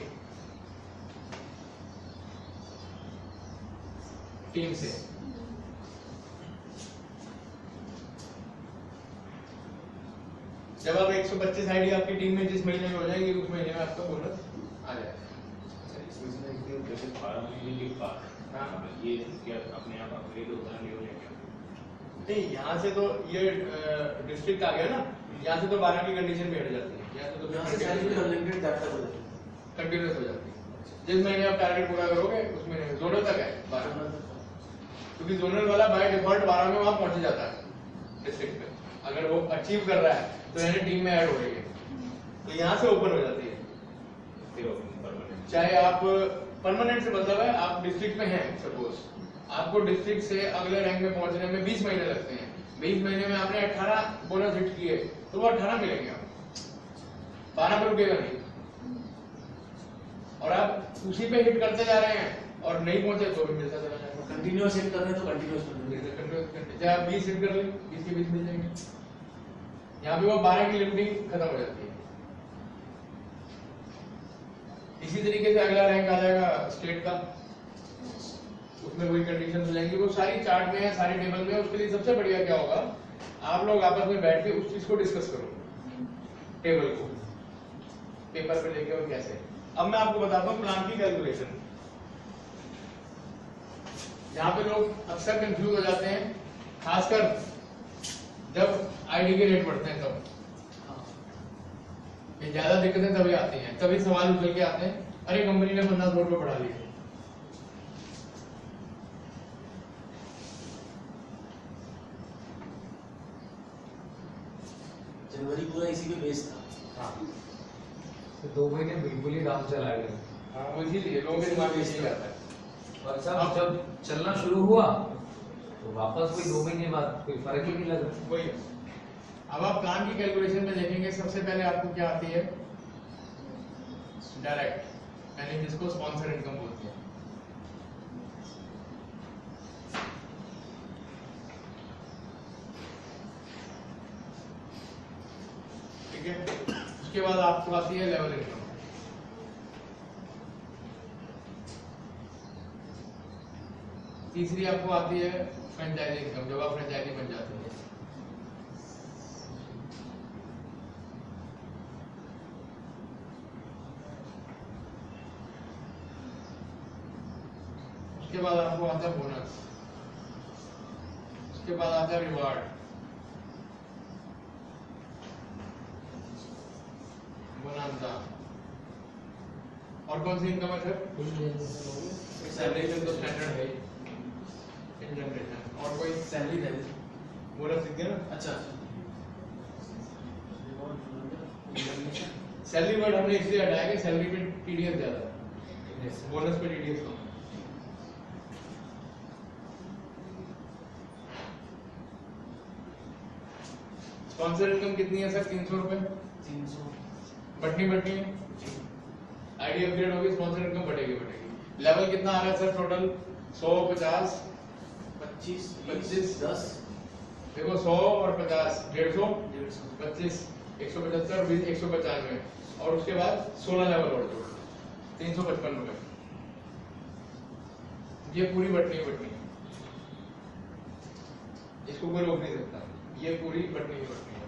टीम से। जब आप 125 आईडी आपकी टीम में जिस महीने में हो जाएगी उस महीने में आपका बोनस आ जाएगा। जैसे 12 महीने के बाद ये क्या अपने आप अपग्रेड होता है या क्या? नहीं, यहाँ से तो ये डिस्ट्रिक्ट आ गया ना, यहाँ से तो 12 की कंडीशन भी हट जाती है, यहाँ से सैलरी अनलिमिटेड डाटा हो जाती है, कंटिन्यूस हो जाती है। जिस महीने आप टारगेट पूरा करोगे उस महीने जोनल तक है 12, क्योंकि जोनल वाला बाय डिफॉल्ट 12 में वहां पहुंच जाता है डिस्ट्रिक्ट पे, अगर वो अचीव कर रहा है तो यानी टीम में ऐड हो रही है, तो यहाँ से ओपन हो जाती है। फिर परमानेंट चाहे आप परमानेंट से मतलब है आप डिस्ट्रिक्ट में हैं, सपोज आपको डिस्ट्रिक्ट से अगले रैंक में पहुंचने में 20 महीने लगते हैं, 20 महीने में आपने 18 बोनस हिट किए तो वो 18 मिलेंगे आपको, 12 पे रुकेगा नहीं। और आप उसी पे हिट करते जा रहे हैं और नहीं पहुंचे तो भी मिलता चला जाएगा। कंटिन्यूअस हिट कर रहे हैं तो कंटिन्यूअस चाहे आप 20 हिट कर ले, 20 के 20 मिल जाएंगे। यहाँ पे वो 12 की लिमिटिंग खत्म हो जाती है। इसी तरीके से अगला रैंक आ जाएगा स्टेट का, उसमें वही कंडीशन हो जाएंगी, वो सारी चार्ट में है, सारी टेबल में है। उसके लिए सबसे बढ़िया क्या होगा, आप लोग आपस में बैठ के उस चीज को डिस्कस करो, टेबल को पेपर पे लेके और कैसे। अब मैं आपको बताता हूँ प्लान की कैलकुलेशन। यहाँ पे लोग अक्सर कंफ्यूज हो जाते हैं, खासकर जब आईडी के रेट बढ़ते हैं तब ये ज्यादा दिक्कतें तभी आती हैं, तभी सवाल उछल के आते हैं, अरे कंपनी ने 50 रुपए बढ़ा लिए। जनवरी पूरा इसी पे बेस था। हाँ, तो 2 महीने बिल्कुल ही काम चला गया। हाँ, वो इसीलिए लोगों के दिमाग में यही आता है। और सब जब चलना शुरू हुआ तो वापस कोई 2 महीने बाद कोई फर्क ही नहीं लगा। वही अब आप प्लान की कैलकुलेशन में देखेंगे, सबसे पहले आपको क्या आती है, डायरेक्ट, यानी जिसको स्पॉन्सर इनकम बोलते हैं। ठीक है, उसके बाद आपको आती है लेवल इनकम। तीसरी आपको आती है फ्रेंचाइजी इनकम, जब आप फ्रेंचाइजी बन जाते हैं। उसके बाद आपको आता है बोनस, उसके बाद आता है रिवार्ड, बोनंजा। और कौन सी इनकम है सर? सैलरी में तो स्टैंडर्ड है इन जनरेशन। और कोई सैलरी लेवल, बोनस दिख गया ना। अच्छा सैलरी वर्ड हमने इसलिए हटाया कि सैलरी पे टीडीएस ज्यादा है, बोनस पे टीडीएस कम है। स्पॉन्सर इनकम कितनी है सर? 300 रुपए। 300 बटनी बटनी आईडी अपग्रेड होगी, स्पॉन्सर इनकम बढ़ेगी बढ़ेगी। लेवल कितना आ रहा है सर टोटल? 100, 50, 25 25, 10 देखो 100 और 50, 150, 150 25, 175, 20, 195 और उसके बाद 16 लेवल और जोड़ 355 रुपए। ये पूरी बटनी बटनी है, इसको कोई रोक नहीं सकता। ये पूरी बटनी की बटनी है।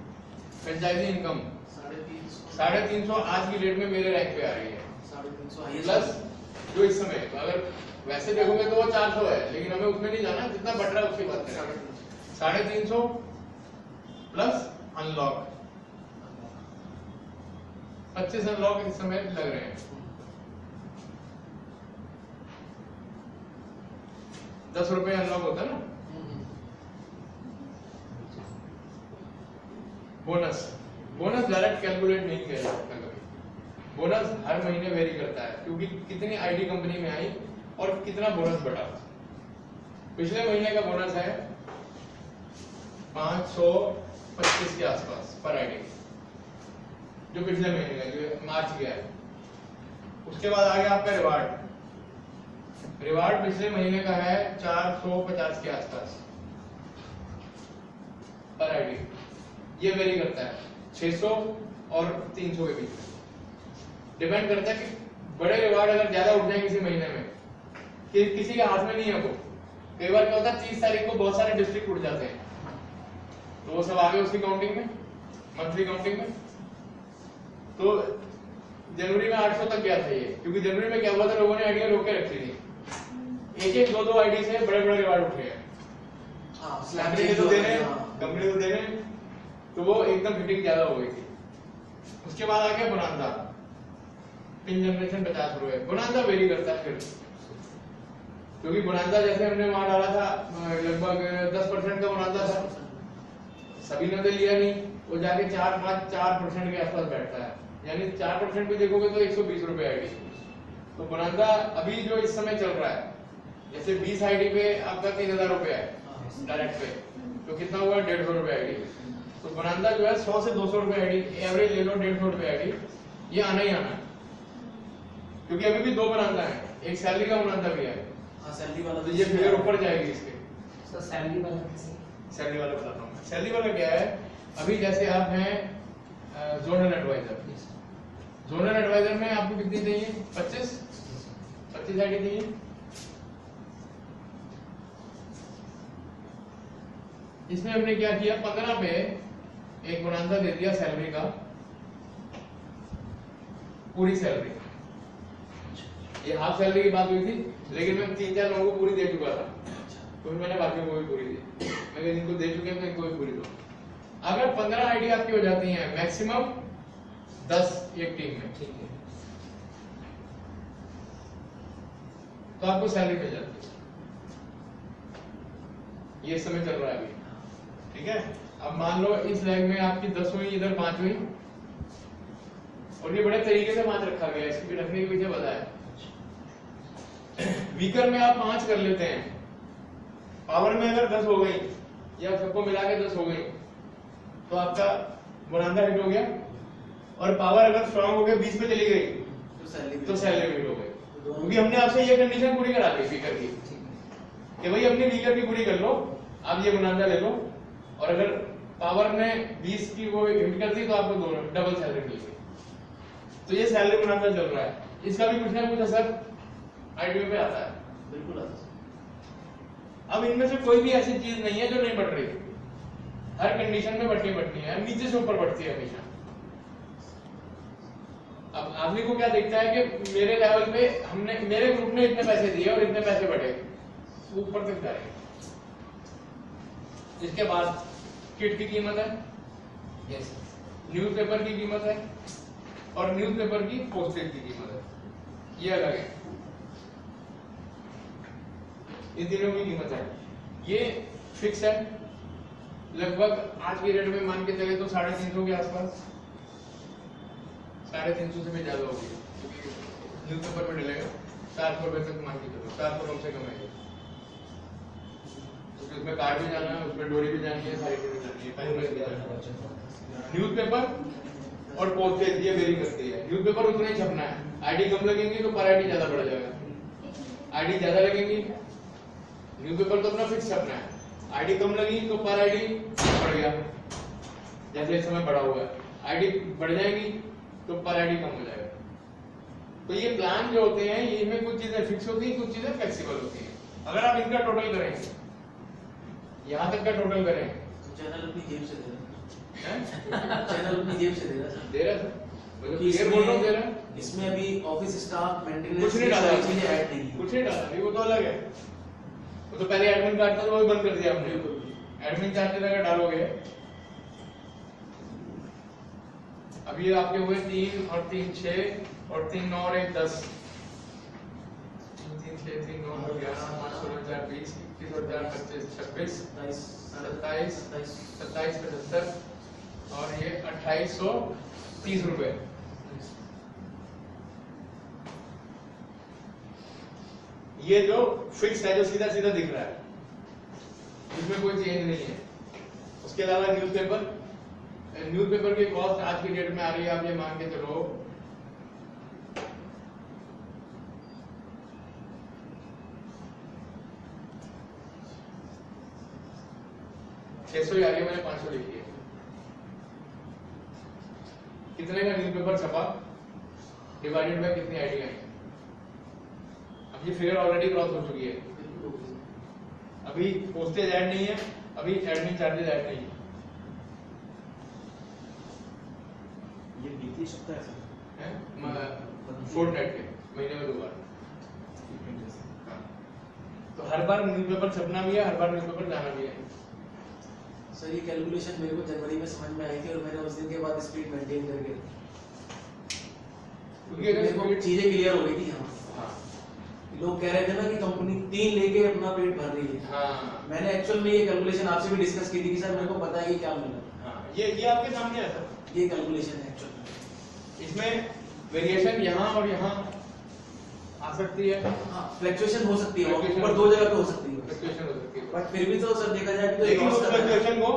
फ्रेंचाइजी इनकम 350 350 आज की डेट में मेरे रैंक पे आ रही है, 350 प्लस जो इस समय तो अगर वैसे देखोगे तो वो 400 है, लेकिन हमें उसमें नहीं जाना, जितना बढ़ रहा है उसकी बात करें। 350 प्लस अनलॉक 25 अनलॉक इस समय लग रहे हैं। 10 रुपए अनलॉक होता है ना। बोनस बोनस डायरेक्ट कैलकुलेट नहीं किया जा सकता कभी। बोनस हर महीने वेरी करता है, क्योंकि कितनी आईडी कंपनी में आई और कितना बोनस बढ़ा। पिछले महीने का बोनस है 525 के आसपास पर आईडी, जो पिछले महीने का, जो मार्च गया है। उसके बाद आ गया आपका रिवार्ड। रिवार्ड पिछले महीने का है 450 के आसपास पर आईडी। ये वेरी करता है 600 और 300 के बीच में, डिपेंड करता है कि बड़े रिवार्ड अगर ज्यादा उठ जाए किसी महीने में, कि किसी के हाथ में नहीं है वो। कई बार क्या होता है 30 तारीख को बहुत सारे डिस्ट्रिक्ट उठ जाते हैं, तो वो सब आ गए उसकी काउंटिंग में, मंथली काउंटिंग में। तो जनवरी में 800 तक गया था ये, क्योंकि जनवरी में क्या हुआ था, लोगों ने आईडिया रोक के रखी थी। एक एक दो दो आईडी से बड़े बड़े रिवार्ड उठे हैं। कंपनी तो दे रहे हैं, कंपनी तो दे रहे हैं, तो वो एकदम हिटिंग ज्यादा हो गई थी। उसके बाद आ गया बोनांजा, पिन जनरेशन 50 रुपए। बोनांजा वेरी करता है फिर, क्योंकि बोनांजा जैसे हमने वहां डाला था लगभग 10% का बोनांजा था, सभी ने तो लिया नहीं, वो जाके 4% के आसपास बैठता है, यानी 4% भी देखोगे तो 120 रुपए आईडी। तो बोनांजा अभी जो इस समय चल रहा है, जैसे 20 आईडी पे आपका 3000 रुपए है डायरेक्ट पे, तो कितना हुआ 150 रुपए आईडी। तो बोनांजा जो है 100 से 200 रुपए आईडी एवरेज ले लो, 150 रुपए आईडी, ये आना ही आना है। क्योंकि अभी भी दो बोनांजा है, एक सैलरी का बोनांजा भी है, सैलरी वाला तो ये फिगर ऊपर जाएगी इसके। सर सैलरी वाला कैसे? सैलरी वाला बताता हूँ। सैलरी वाला क्या है, अभी जैसे आप हैं जोनल एडवाइजर, जोनल एडवाइजर में आपको कितनी चाहिए? 25 आईडी चाहिए। इसमें हमने क्या किया, 15 पे एक बोनांजा दे दिया सैलरी का, पूरी सैलरी। ये हाफ सैलरी की बात हुई थी, लेकिन मैं 3-4 लोगों को पूरी दे चुका था, तो फिर मैंने बाकियों को भी पूरी दी। मैं इनको दे चुके हैं तो इनको भी पूरी दो। अगर 15 आईडी आपकी हो जाती हैं, मैक्सिमम 10 एक टीम में, ठीक है, तो आपको सैलरी मिल जाती है। ये समय चल रहा है अभी, ठीक है। अब मान लो इस लैग में आपकी 10 हुई, इधर 5 हुई, और ये बड़े तरीके से 5 रखा गया है, इसकी रखने के पीछे वजह है। वीकर में आप 5 कर लेते हैं, पावर में अगर 10 हो गई या सबको मिला के 10 हो गई, तो आपका बोनांजा हिट हो गया। और पावर अगर स्ट्रांग हो गया 20 पे चली गई, तो सैलरी हिट हो गई, क्योंकि हमने आपसे ये कंडीशन पूरी करा दी वीकर की, कि भाई अपनी वीकर की पूरी कर लो, आप ये बोनांजा ले लो। और अगर पावर ने 20 की वो हिट कर दी, तो आपको दोनों डबल सैलरी मिल गई। तो ये सैलरी बोनांजा चल रहा है, इसका भी कुछ ना कुछ असर आईडी पे आता है, बिल्कुल आता है। अब इनमें से कोई भी ऐसी चीज नहीं है जो नहीं बढ़ रही, हर कंडीशन में बढ़नी है, नीचे से ऊपर बढ़ती है हमेशा। अब आदमी को क्या दिखता है कि मेरे लेवल पे हमने, मेरे ग्रुप ने इतने पैसे दिए और इतने पैसे बढ़े, ऊपर तक जाएगा। इसके बाद किट की कीमत है, यस न्यूज़पेपर की कीमत है, और न्यूज़पेपर की पोस्टेज की कीमत है, ये अलग है। इन तीनों की कीमत है, ये फिक्स है। लगभग आज की रेट में मान के चले तो 350 के आसपास, 350 से भी ज्यादा होगी, क्योंकि न्यूज़पेपर में डलेगा 400 रुपए तक मान के चलो, 400 कम से कम है, क्योंकि उसमें कार्ड भी जाना है, उसमें डोरी भी जानी है, सारी चीजें जानी है, न्यूज़पेपर और पोस्टेज ये वेरी करती है। न्यूज़पेपर उतना ही छपना है, आईडी कम लगेंगी तो पर आईडी ज्यादा बढ़ जाएगा, आईडी ज्यादा लगेंगी, न्यूज़पेपर तो अपना फिक्स छपना है, आईडी कम लगी तो पर आईडी बढ़ गया, जैसे इस समय बढ़ा हुआ है, आईडी बढ़ जाएगी तो पर आईडी कम हो जाएगा। तो ये प्लान जो होते हैं ये में कुछ चीजें फिक्स होती हैं, कुछ चीजें फ्लेक्सिबल होती हैं। अगर आप इनका टोटल करें, यहाँ तक का टोटल करें, चैनल अपनी जेब से दे हैं? रहा है, चैनल अपनी जेब से दे रहा है दे रहा सर, मतलब क्योंकि क्लियर बोल रहा हूँ दे रहा है। इसमें अभी ऑफिस स्टाफ मेंटेनेंस कुछ नहीं डाला, चीजें ऐड नहीं है। कुछ नहीं डाला, नहीं वो तो अलग है, वो तो पहले एडमिन कार्ड था तो वो भी बंद कर दिया आपने। एडमिन चार्जेस अगर डालोगे, अभी आपके हुए 3 और 3 6 और 3 9 और 1 10, 3 3 6 3 9 11 5 16 4 20 21 और 4 25 26 27 27 75 और ये 2830 रुपए। ये जो फिक्स है, जो सीधा सीधा दिख रहा है, इसमें कोई चेंज नहीं है। उसके अलावा न्यूज़पेपर की कॉस्ट आज की डेट में आ रही है, आप ये मान के चलो 600 ही आ रही है, मैंने 500 लिखी है। कितने का न्यूज़पेपर छपा डिवाइडेड बाय कितनी आईडी आई, अब ये फिगर ऑलरेडी क्रॉस हो चुकी है। अभी पोस्टेज ऐड नहीं है, अभी एडमिन चार्जेस ऐड नहीं है। ये बीती सकता है सर, फोर्टनाइट के महीने में 2 बार। हाँ। तो हर बार न्यूज़पेपर छपना भी है, हर बार न्यूज़पेपर जाना भी है। सर ये कैलकुलेशन मेरे को जनवरी में समझ में आई थी और मैंने उस दिन के बाद स्पीड मेंटेन करके, क्योंकि अगर मेरे को speed- चीजें क्लियर हो गई थी। हाँ, हाँ लोग कह रहे थे ना कि कंपनी 3 लेके अपना पेट भर रही है। हाँ मैंने एक्चुअल में ये कैलकुलेशन आपसे भी डिस्कस की थी कि सर मेरे को पता है कि क्या मिला, हाँ, ये आपके सामने है सर। ये कैलकुलेशन है एक्चुअल में। इसमें वेरिएशन यहाँ और यहाँ आ सकती है, हाँ, फ्लक्चुएशन हो सकती है, Fluctuation ऊपर 2 जगह पे हो सकती है, फ्लक्चुएशन हो सकती है, बट फिर भी तो सर देखा जाए तो लेकिन उस लॉस कर रहा है। फ्लक्चुएशन को,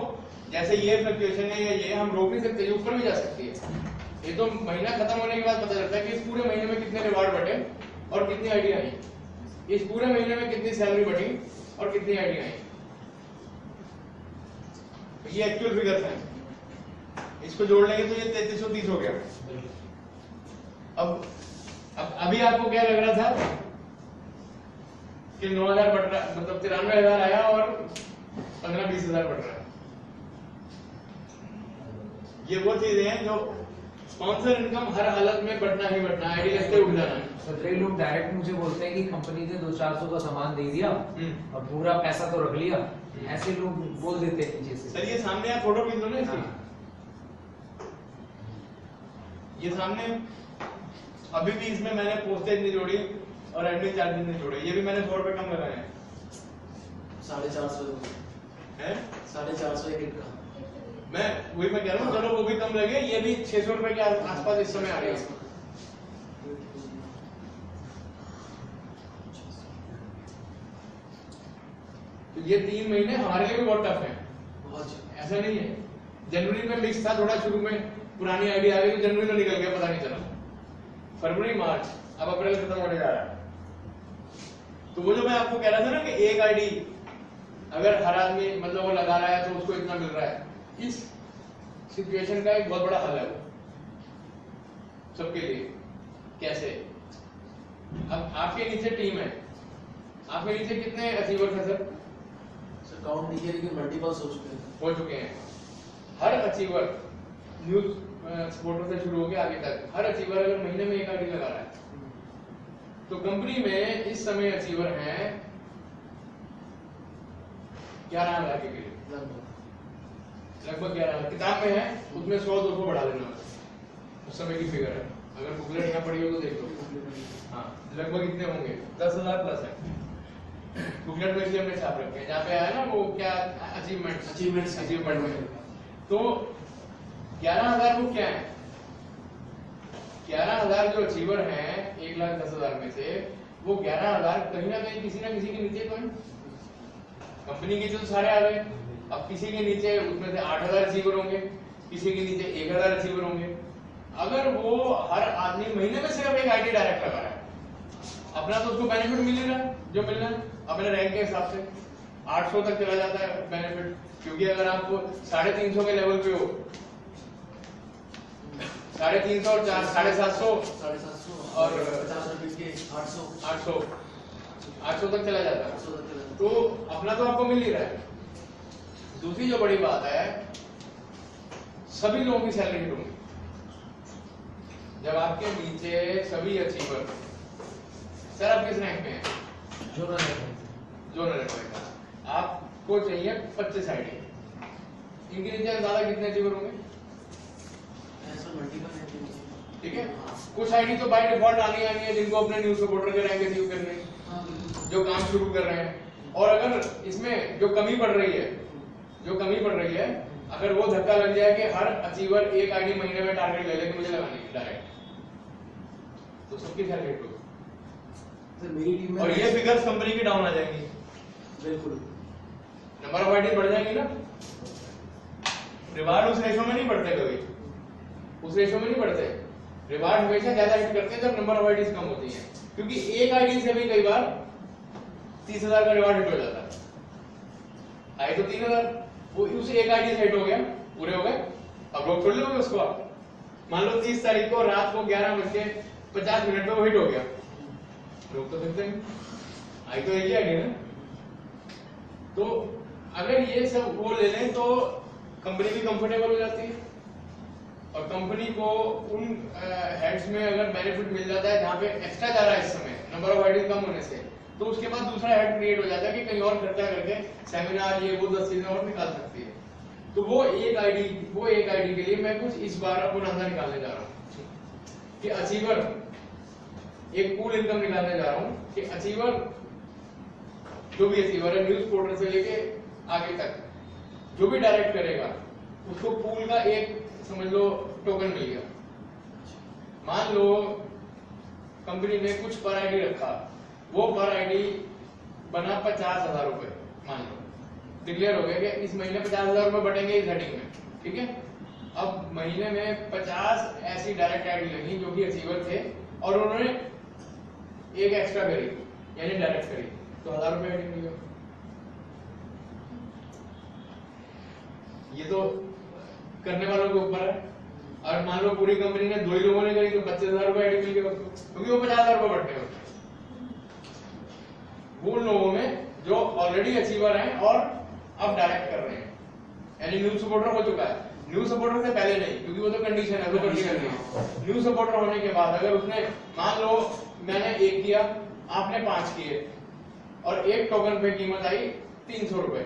जैसे ये फ्लक्चुएशन है या ये हम रोक नहीं सकते, ये ऊपर भी जा सकती है। ये तो महीना खत्म होने के बाद पता चलता है कि इस पूरे महीने में कितने रिवार्ड बटे और कितनी आईडी आई, इस पूरे महीने में कितनी सैलरी बढ़ी और कितनी आईडी आई। ये एक्चुअल फिगर्स हैं, इसको जोड़ लेंगे तो ये 3330 हो गया। अब अभी आपको क्या लग रहा था कि 9000 बढ़ रहा, मतलब 93,000 आया और 15-20 हजार बढ़ रहा है। ये वो चीजें हैं जो स्पॉन्सर इनकम हर हालत में बढ़ना ही बढ़ना है, आईडी लगते उठ जाना है। सर कई लोग डायरेक्ट मुझे बोलते हैं कि कंपनी ने 200-400 का सामान दे दिया और पूरा पैसा तो रख लिया, ऐसे लोग बोल देते हैं पीछे से। सर ये सामने आप फोटो खींच लो ना इसकी, ये सामने अभी भी इसमें मैंने पोस्टेज नहीं जोड़ी और एडमिन चार्जेस नहीं जोड़े, ये भी मैंने 100 रुपए कम लगाए हैं। 450 हैं? 450 एक का। वही मैं कह रहा हूँ, चलो वो भी कम लगे, ये भी 600 रुपए के आसपास इस समय आ रही है। तो ये 3 महीने हमारे लिए भी बहुत टफ है, बहुत ऐसा नहीं है। जनवरी में मिक्स था थोड़ा, शुरू में पुरानी आईडी आ गई तो जनवरी में निकल गया, पता नहीं चला। फरवरी मार्च, अब अप्रैल खत्म होने जा रहा है। तो वो जो मैं आपको कह रहा था ना कि एक आईडी अगर हर आदमी मतलब वो लगा रहा है तो उसको इतना मिल रहा है, इस सिचुएशन का एक बहुत बड़ा हल है वो सबके लिए। कैसे? अब आपके नीचे टीम है, आपके नीचे कितने अचीवर्स हैं सर? सर काउंट नहीं किया लेकिन मल्टीपल्स हो चुके हैं। हो चुके हैं। हर अचीवर न्यूज सपोर्टर से शुरू होकर आगे तक, हर अचीवर अगर महीने में एक आईडी लगा रहा है तो कंपनी में इस समय अचीवर हैं 11,000 के करीब, लगभग 11,000। किताब में है उसमें 100-200 बढ़ा देना, उस समय की फिगर है। अगर बुकलेट ना पड़ी हो तो देख लो, हाँ लगभग इतने होंगे, 10,000 प्लस है। बुकलेट में इसलिए हमने छाप रखे हैं, जहाँ पे आया ना वो क्या अचीवमेंट में, तो 11,000 वो क्या है? 11,000 जो अचीवर हैं 1,10,000 में से, वो 11,000 कहीं ना कहीं किसी ना किसी के नीचे तो है। कंपनी के तो सारे आ गए, अब किसी के नीचे उसमें से 8,000 अचीवर होंगे, किसी के नीचे 1,000 अचीवर होंगे, अगर वो हर आदमी महीने में सिर्फ एक आईडी डायरेक्ट लगा रहा है, अपना तो उसको बेनिफिट मिल ही रहा है जो मिल रहा है अपने रैंक के हिसाब से 800 तक चला जाता है बेनिफिट, क्योंकि अगर आप 350 के लेवल पे हो 350 और 750 और 50 रुपए के 800 तक चला जाता है, तो अपना तो आपको मिल ही रहा है। दूसरी जो बड़ी बात है, सभी लोगों की सैलरी हिट होंगी। जब आपके नीचे सभी अचीवर, सर आप किस रैंक में हैं? जोनल नेटवर्क, आपको चाहिए 25 आईडी, इनके नीचे अंदाजा कितने अचीवर होंगे? ठीक है, कुछ आईडी तो बाय डिफॉल्ट आनी है जिनको अपने न्यूज सपोर्टर के रैंक अचीव करने हैं, जो काम शुरू कर रहे हैं। और अगर इसमें जो कमी पड़ रही है, अगर वो धक्का लग जाए कि हर अचीवर एक आईडी महीने में टारगेट ले ले कि मुझे लगानी है डायरेक्ट, तो सबकी सैलरी हिट होगी। मेरी टीम में और ये फिगर्स कंपनी की डाउन आ जाएंगी, बिल्कुल नंबर ऑफ आईडी बढ़ जाएंगी ना, रिवार्ड उस रेशो में नहीं बढ़ते, कभी उस रेशो में नहीं बढ़ते। रिवार्ड हमेशा ज्यादा हिट करते हैं जब नंबर ऑफ आईडीज कम होती है, क्योंकि एक आईडी से भी कई बार 30,000 का रिवार्ड हिट हो जाता है। आए तो 3,000, वो उस एक आईडी से हिट हो गया, पूरे हो गए, अब लोग छोड़ लोगे उसको। आप मान लो 30 तारीख को रात को 11:50 पे वो हिट हो गया, लोग तो सकते हैं, आई तो एक ही आईडी ना। तो अगर ये सब वो ले लें तो कंपनी भी कंफर्टेबल हो जाती है, और कंपनी को उन हेड्स में अगर बेनिफिट मिल जाता है जहां पे एक्स्ट्रा जा रहा है इस समय नंबर ऑफ आईडी कम होने से, तो उसके बाद दूसरा हेड क्रिएट हो जाता है कि कहीं और खर्चा करके सेमिनार ये वो 10 चीजें और निकाल सकती है। तो वो एक आईडी के लिए मैं कुछ इस बार अपन अंदर निकालने जा रहा हूँ कि अचीवर, एक पूल इनकम निकालने जा रहा हूँ कि अचीवर, जो भी अचीवर है न्यूज पोर्टल से लेके आगे तक जो भी डायरेक्ट करेगा उसको पूल का एक समझ लो टोकन मिल गया। मान लो कंपनी ने कुछ पर आईडी रखा, वो पर आईडी बना 50,000 रुपए, मान लो डिक्लेयर हो गया कि इस महीने 50,000 रुपए बटेंगे इस हेडिंग में, ठीक है। अब महीने में 50 ऐसी डायरेक्ट आईडी लगी जो कि अचीवर थे और उन्होंने एक एक्स्ट्रा करी यानी डायरेक्ट करी, तो 1,000 रुपए हेडिंग मिल गया। ये तो करने वालों के ऊपर है। और मान लो पूरी कंपनी ने 2 ही लोगों ने करी तो 25,000 रुपए आईडी मिल गया उसको, क्योंकि वो 50,000 रुपए बढ़ते हैं वो उन लोगों में जो ऑलरेडी अचीवर हैं और अब डायरेक्ट कर रहे हैं, यानी न्यूज सपोर्टर हो चुका है। न्यूज सपोर्टर से पहले नहीं, क्योंकि वो तो कंडीशन है, वो करनी करनी है। न्यूज सपोर्टर होने के बाद अगर उसने, मान लो मैंने 1 किया, आपने 5 किए और एक टोकन पे कीमत आई 300 रुपए,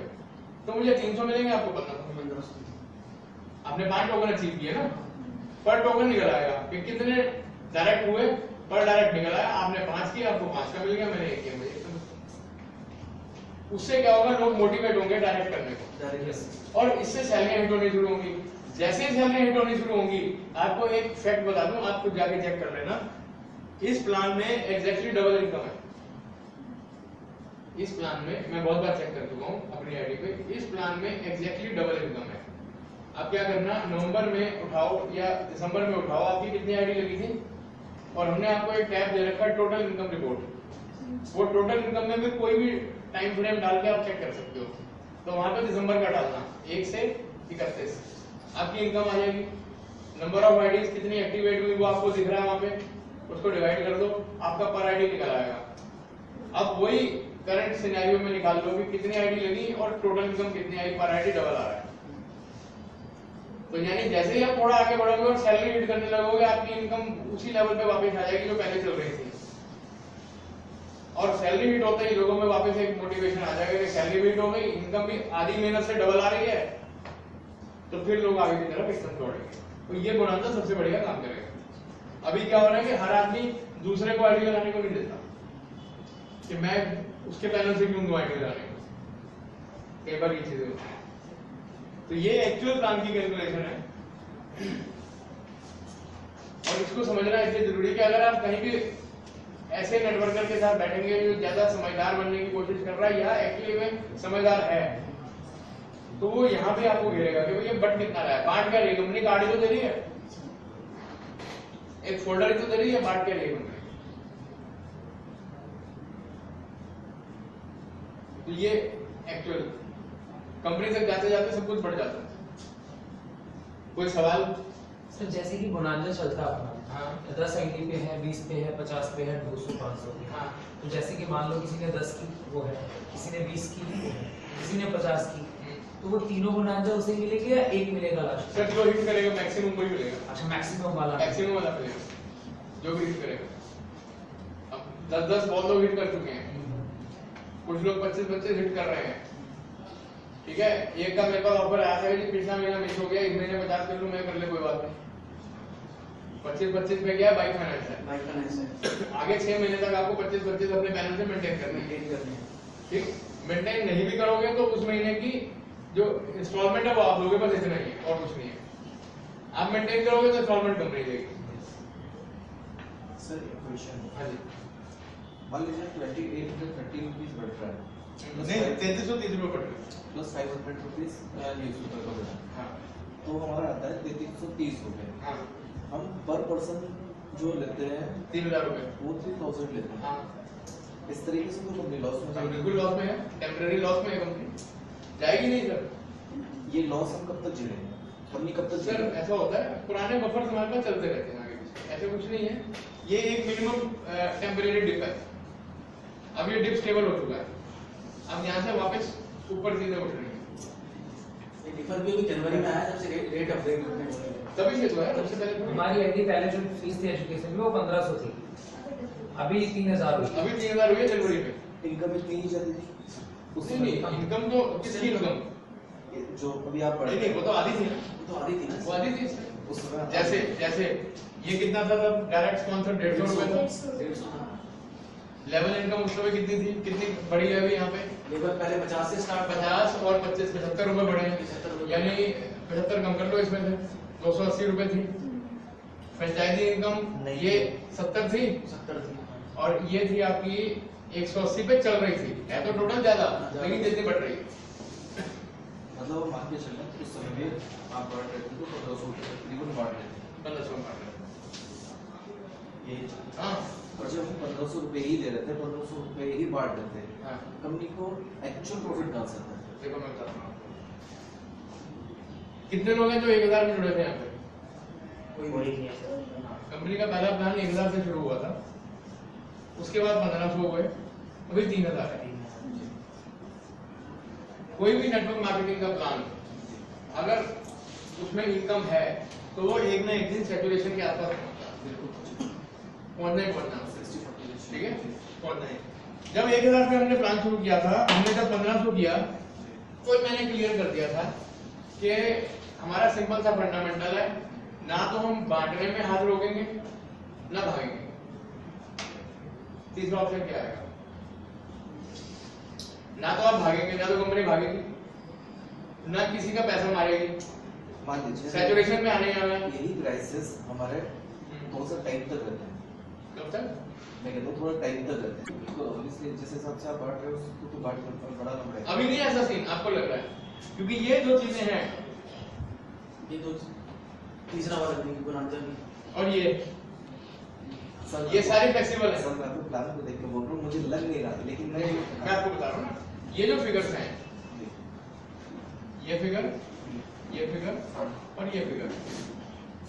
तो मुझे 300 मिलेंगे, आपको पता। आपने 5 टोकन अचीव किए ना, पर टोकन निकल आएगा कि कितने डायरेक्ट हुए, पर डायरेक्ट निकल आया, आपने 5 किए, आपको 5 का मिल गया, मैंने 1 किया, मुझे। उससे क्या होगा, लोग मोटिवेट होंगे डायरेक्ट करने को, और इससे सैलरी हिट होनी शुरू होंगी। जैसे ही सैलरी हिट होनी शुरू होंगी, आपको एक फैक्ट बता दूं, आप खुद जाके चेक कर लेना, इस प्लान में एग्जैक्टली डबल इनकम है। इस प्लान में मैं बहुत बार चेक कर चुका हूं अपनी आईडी पे, इस प्लान में एग्जैक्टली डबल इनकम है। आप क्या करना, नवंबर में उठाओ या दिसंबर में उठाओ, आपकी कितनी आईडी लगी थी, और हमने आपको एक टैब दे रखा है टोटल इनकम रिपोर्ट। वो टोटल इनकम में भी कोई भी टाइम फ्रेम डाल के आप चेक कर सकते हो। तो वहां पे दिसंबर का डालना 1 से 31, आपकी इनकम आ जाएगी। नंबर ऑफ आईडीज कितनी एक्टिवेट हुई वो आपको दिख रहा है वहां पे, उसको डिवाइड कर दो, आपका पर आईडी निकल आएगा। अब वही करंट सिनेरियो में निकाल लो कि कितनी आईडी लगी और टोटल इनकम कितनी आई, पर आईडी डबल आ रहा है। तो यानी जैसे ही आप थोड़ा आगे बढ़ोगे और सैलरी हिट करने लगोगे, आपकी इनकम उसी लेवल पे वापस आ जाएगी जो पहले चल रही थी। और सैलरी हिट होते ही लोगों में वापस एक मोटिवेशन आ जाएगा कि सैलरी भी हिट हो गई, इनकम भी आधी मेहनत से डबल आ रही है, तो फिर लोग आगे की तरफ एकदम दौड़ेंगे। तो ये बोनस सबसे बढ़िया काम करेगा। अभी क्या हो रहा है कि हर आदमी दूसरे को आईडी लगाने को नहीं देता कि मैं उसके पैनल से क्यों दूं आईडी लगाने को, कई बार ये चीजें होती है। तो ये एक्चुअल प्लान की कैलकुलेशन है, और इसको समझना इसलिए जरूरी है कि अगर आप कहीं भी ऐसे नेटवर्कर के साथ बैठेंगे जो ज्यादा समझदार बनने की कोशिश कर रहा है या एक्चुअली में समझदार है, तो वो यहाँ पे आपको घेरेगा कि ये बट कितना रहा है, बांट क्या रही, कंपनी गाड़ी तो दे रही है, एक फोल्डर ही तो दे रही है, बांट के नहीं बन रही। तो ये एक्चुअल कंपनी तक जाते जाते सब कुछ बढ़ जाता है। कोई सवाल? सर जैसे कि बोनांजा चलता है अपना, हाँ 10 आईडी पे है, 20 पे है, 50 पे है, 200 500 पे। हाँ तो जैसे कि मान लो किसी ने 10 की वो है, किसी ने 20 की वो है, किसी ने 50 की, तो वो तीनों बोनांजा उसे मिलेगी या एक मिलेगा लास्ट? सर जो हिट करेगा मैक्सिमम वही मिलेगा। अच्छा मैक्सिमम वाला। मैक्सिमम वाला मिलेगा जो भी हिट करेगा। अब 10 बहुत लोग हिट कर चुके हैं, कुछ लोग 25 हिट कर रहे हैं, ठीक है। एक का मेरे पास ऑफर आया था कि पिछला महीना मिस हो गया, इस महीने 50 कर लूं मैं, कर ले कोई बात नहीं। 25 पे गया बाइक फाइनेंस है, बाइक फाइनेंस है, आगे 6 महीने तक आपको 25 अपने बैलेंस से मेंटेन करने हैं। मेंटेन करनी है। ठीक, मेंटेन नहीं भी करोगे तो उस महीने की जो इंस्टॉलमेंट है वो आप लोगे, बस इतना ही है और कुछ नहीं है। आप मेंटेन करोगे तो इंस्टॉलमेंट कंपनी देगी। सर एक क्वेश्चन, हाँ जी। मान लीजिए 2830 रुपीज बढ़ रहा है, नहीं 3330 रुपये पड़ रहे प्लस 500 रुपीज न्यूज़पेपर का बढ़ा, हाँ तो हमारा आता है 3330 रुपए। हाँ हम पर पर्सन जो लेते हैं 3000 रुपये। वो 3000 लेते हैं। हाँ इस तरीके से तो कंपनी लॉस में हम जाएगी। बिल्कुल लॉस में है, टेम्परेरी लॉस में है कंपनी, जाएगी नहीं सर। ये लॉस हम कब तक झेलेंगे, कंपनी कब तक सर झेलेगी? ऐसा होता है, पुराने बफर्स हमारे पास चलते रहते हैं आगे पीछे, ऐसे कुछ नहीं है। ये एक मिनिमम टेम्परेरी डिप है, अब ये डिप स्टेबल हो चुका है, अब यहाँ से वापस ऊपर सीधे उठ रही है। ये डिफर भी अभी जनवरी में आया जब से रेट अपग्रेड करने लगे। तभी से तो है, सबसे पहले तो हमारी आईडी पहले जो फीस थी एजुकेशन में वो 1500 थी, अभी 3000 हुई। अभी 3000 हुई है जनवरी में। इनकम इतनी ही जाती थी नहीं नहीं, इनकम तो किसकी इनकम? जो अभी आप पढ़ नहीं रहे नहीं, वो तो आधी थी ना, वो तो आधी थी ना। वो आधी थी। उस समय जैसे जैसे ये कितना था तब डायरेक्ट स्पॉन्सर 150 रुपए था। 150। लेवल इनकम उस समय कितनी थी, कितनी बढ़ी है अभी यहाँ पे? लेवल पहले 50 से स्टार्ट, 50 और 25 75 रुपए बढ़े हैं, 75 रुपए। यानी 75 कम कर लो इसमें से, 280 रुपए थी। फ्रेंचाइजी इनकम ये 70 थी 70 थी। और ये थी आपकी 180 पे चल रही थी, है तो टोटल ज्यादा, लेकिन जितनी बढ़ रही है। मतलब मान के चलना उस समय में आप बांट रहे थे तो 1500 रुपये तकरीबन बांट रहे थे 1500 बढ़ रहा ये, है। हाँ और जब हम 1500 रुपये ही दे रहे थे, 1500 रुपये ही बांट देते थे, हाँ, कंपनी को एक्चुअल प्रॉफिट कहाँ से आता है? देखो मैं बता रहा हूँ आपको। कितने लोग हैं जो 1000 में जुड़े थे यहाँ पे? कोई नहीं है सर। कंपनी का पहला प्लान 1000 से शुरू हुआ था, उसके बाद 1500 हुए, अभी 3000 है। कोई भी नेटवर्क मार्केटिंग का प्लान अगर उसमें इनकम है तो वो एक ना एक दिन सैचुरेशन के आसपास पहुंचना ही पहुंचना, ठीक है, पहुंचना ही। जब 1000 से हमने प्लान शुरू किया था, हमने जब 1500 किया तो मैंने क्लियर कर दिया था कि हमारा सिंपल सा फंडामेंटल है, ना तो हम बांटने में हाथ रोकेंगे ना भागेंगे। तीसरा ऑप्शन क्या आएगा? ना तो आप भागेंगे, ना तो कंपनी भागेगी, ना किसी का पैसा मारेगी, मान लीजिए सैचुरेशन में आने आना। यही क्राइसिस हमारे थोड़ा सा टाइम तक रहते हैं, कब तक? मैं कहता हूँ थोड़ा टाइम तक रहते हैं, तो इसलिए जिस हिसाब से आप बांट रहे हो उसको तो बांट बड़ा नंबर है। अभी नहीं ऐसा सीन आपको लग रहा है, क्योंकि ये जो चीजें हैं ये तो तीसरा वाला भी बोनांजा भी। और ये सर, सारे फ्लेक्सिबल है। सर मैं आपको प्लान को देख के बोल रहा हूँ, मुझे लग नहीं रहा, लेकिन मैं आपको बता रहा हूँ ना, ये जो फिगर्स हैं, ये फिगर और ये फिगर,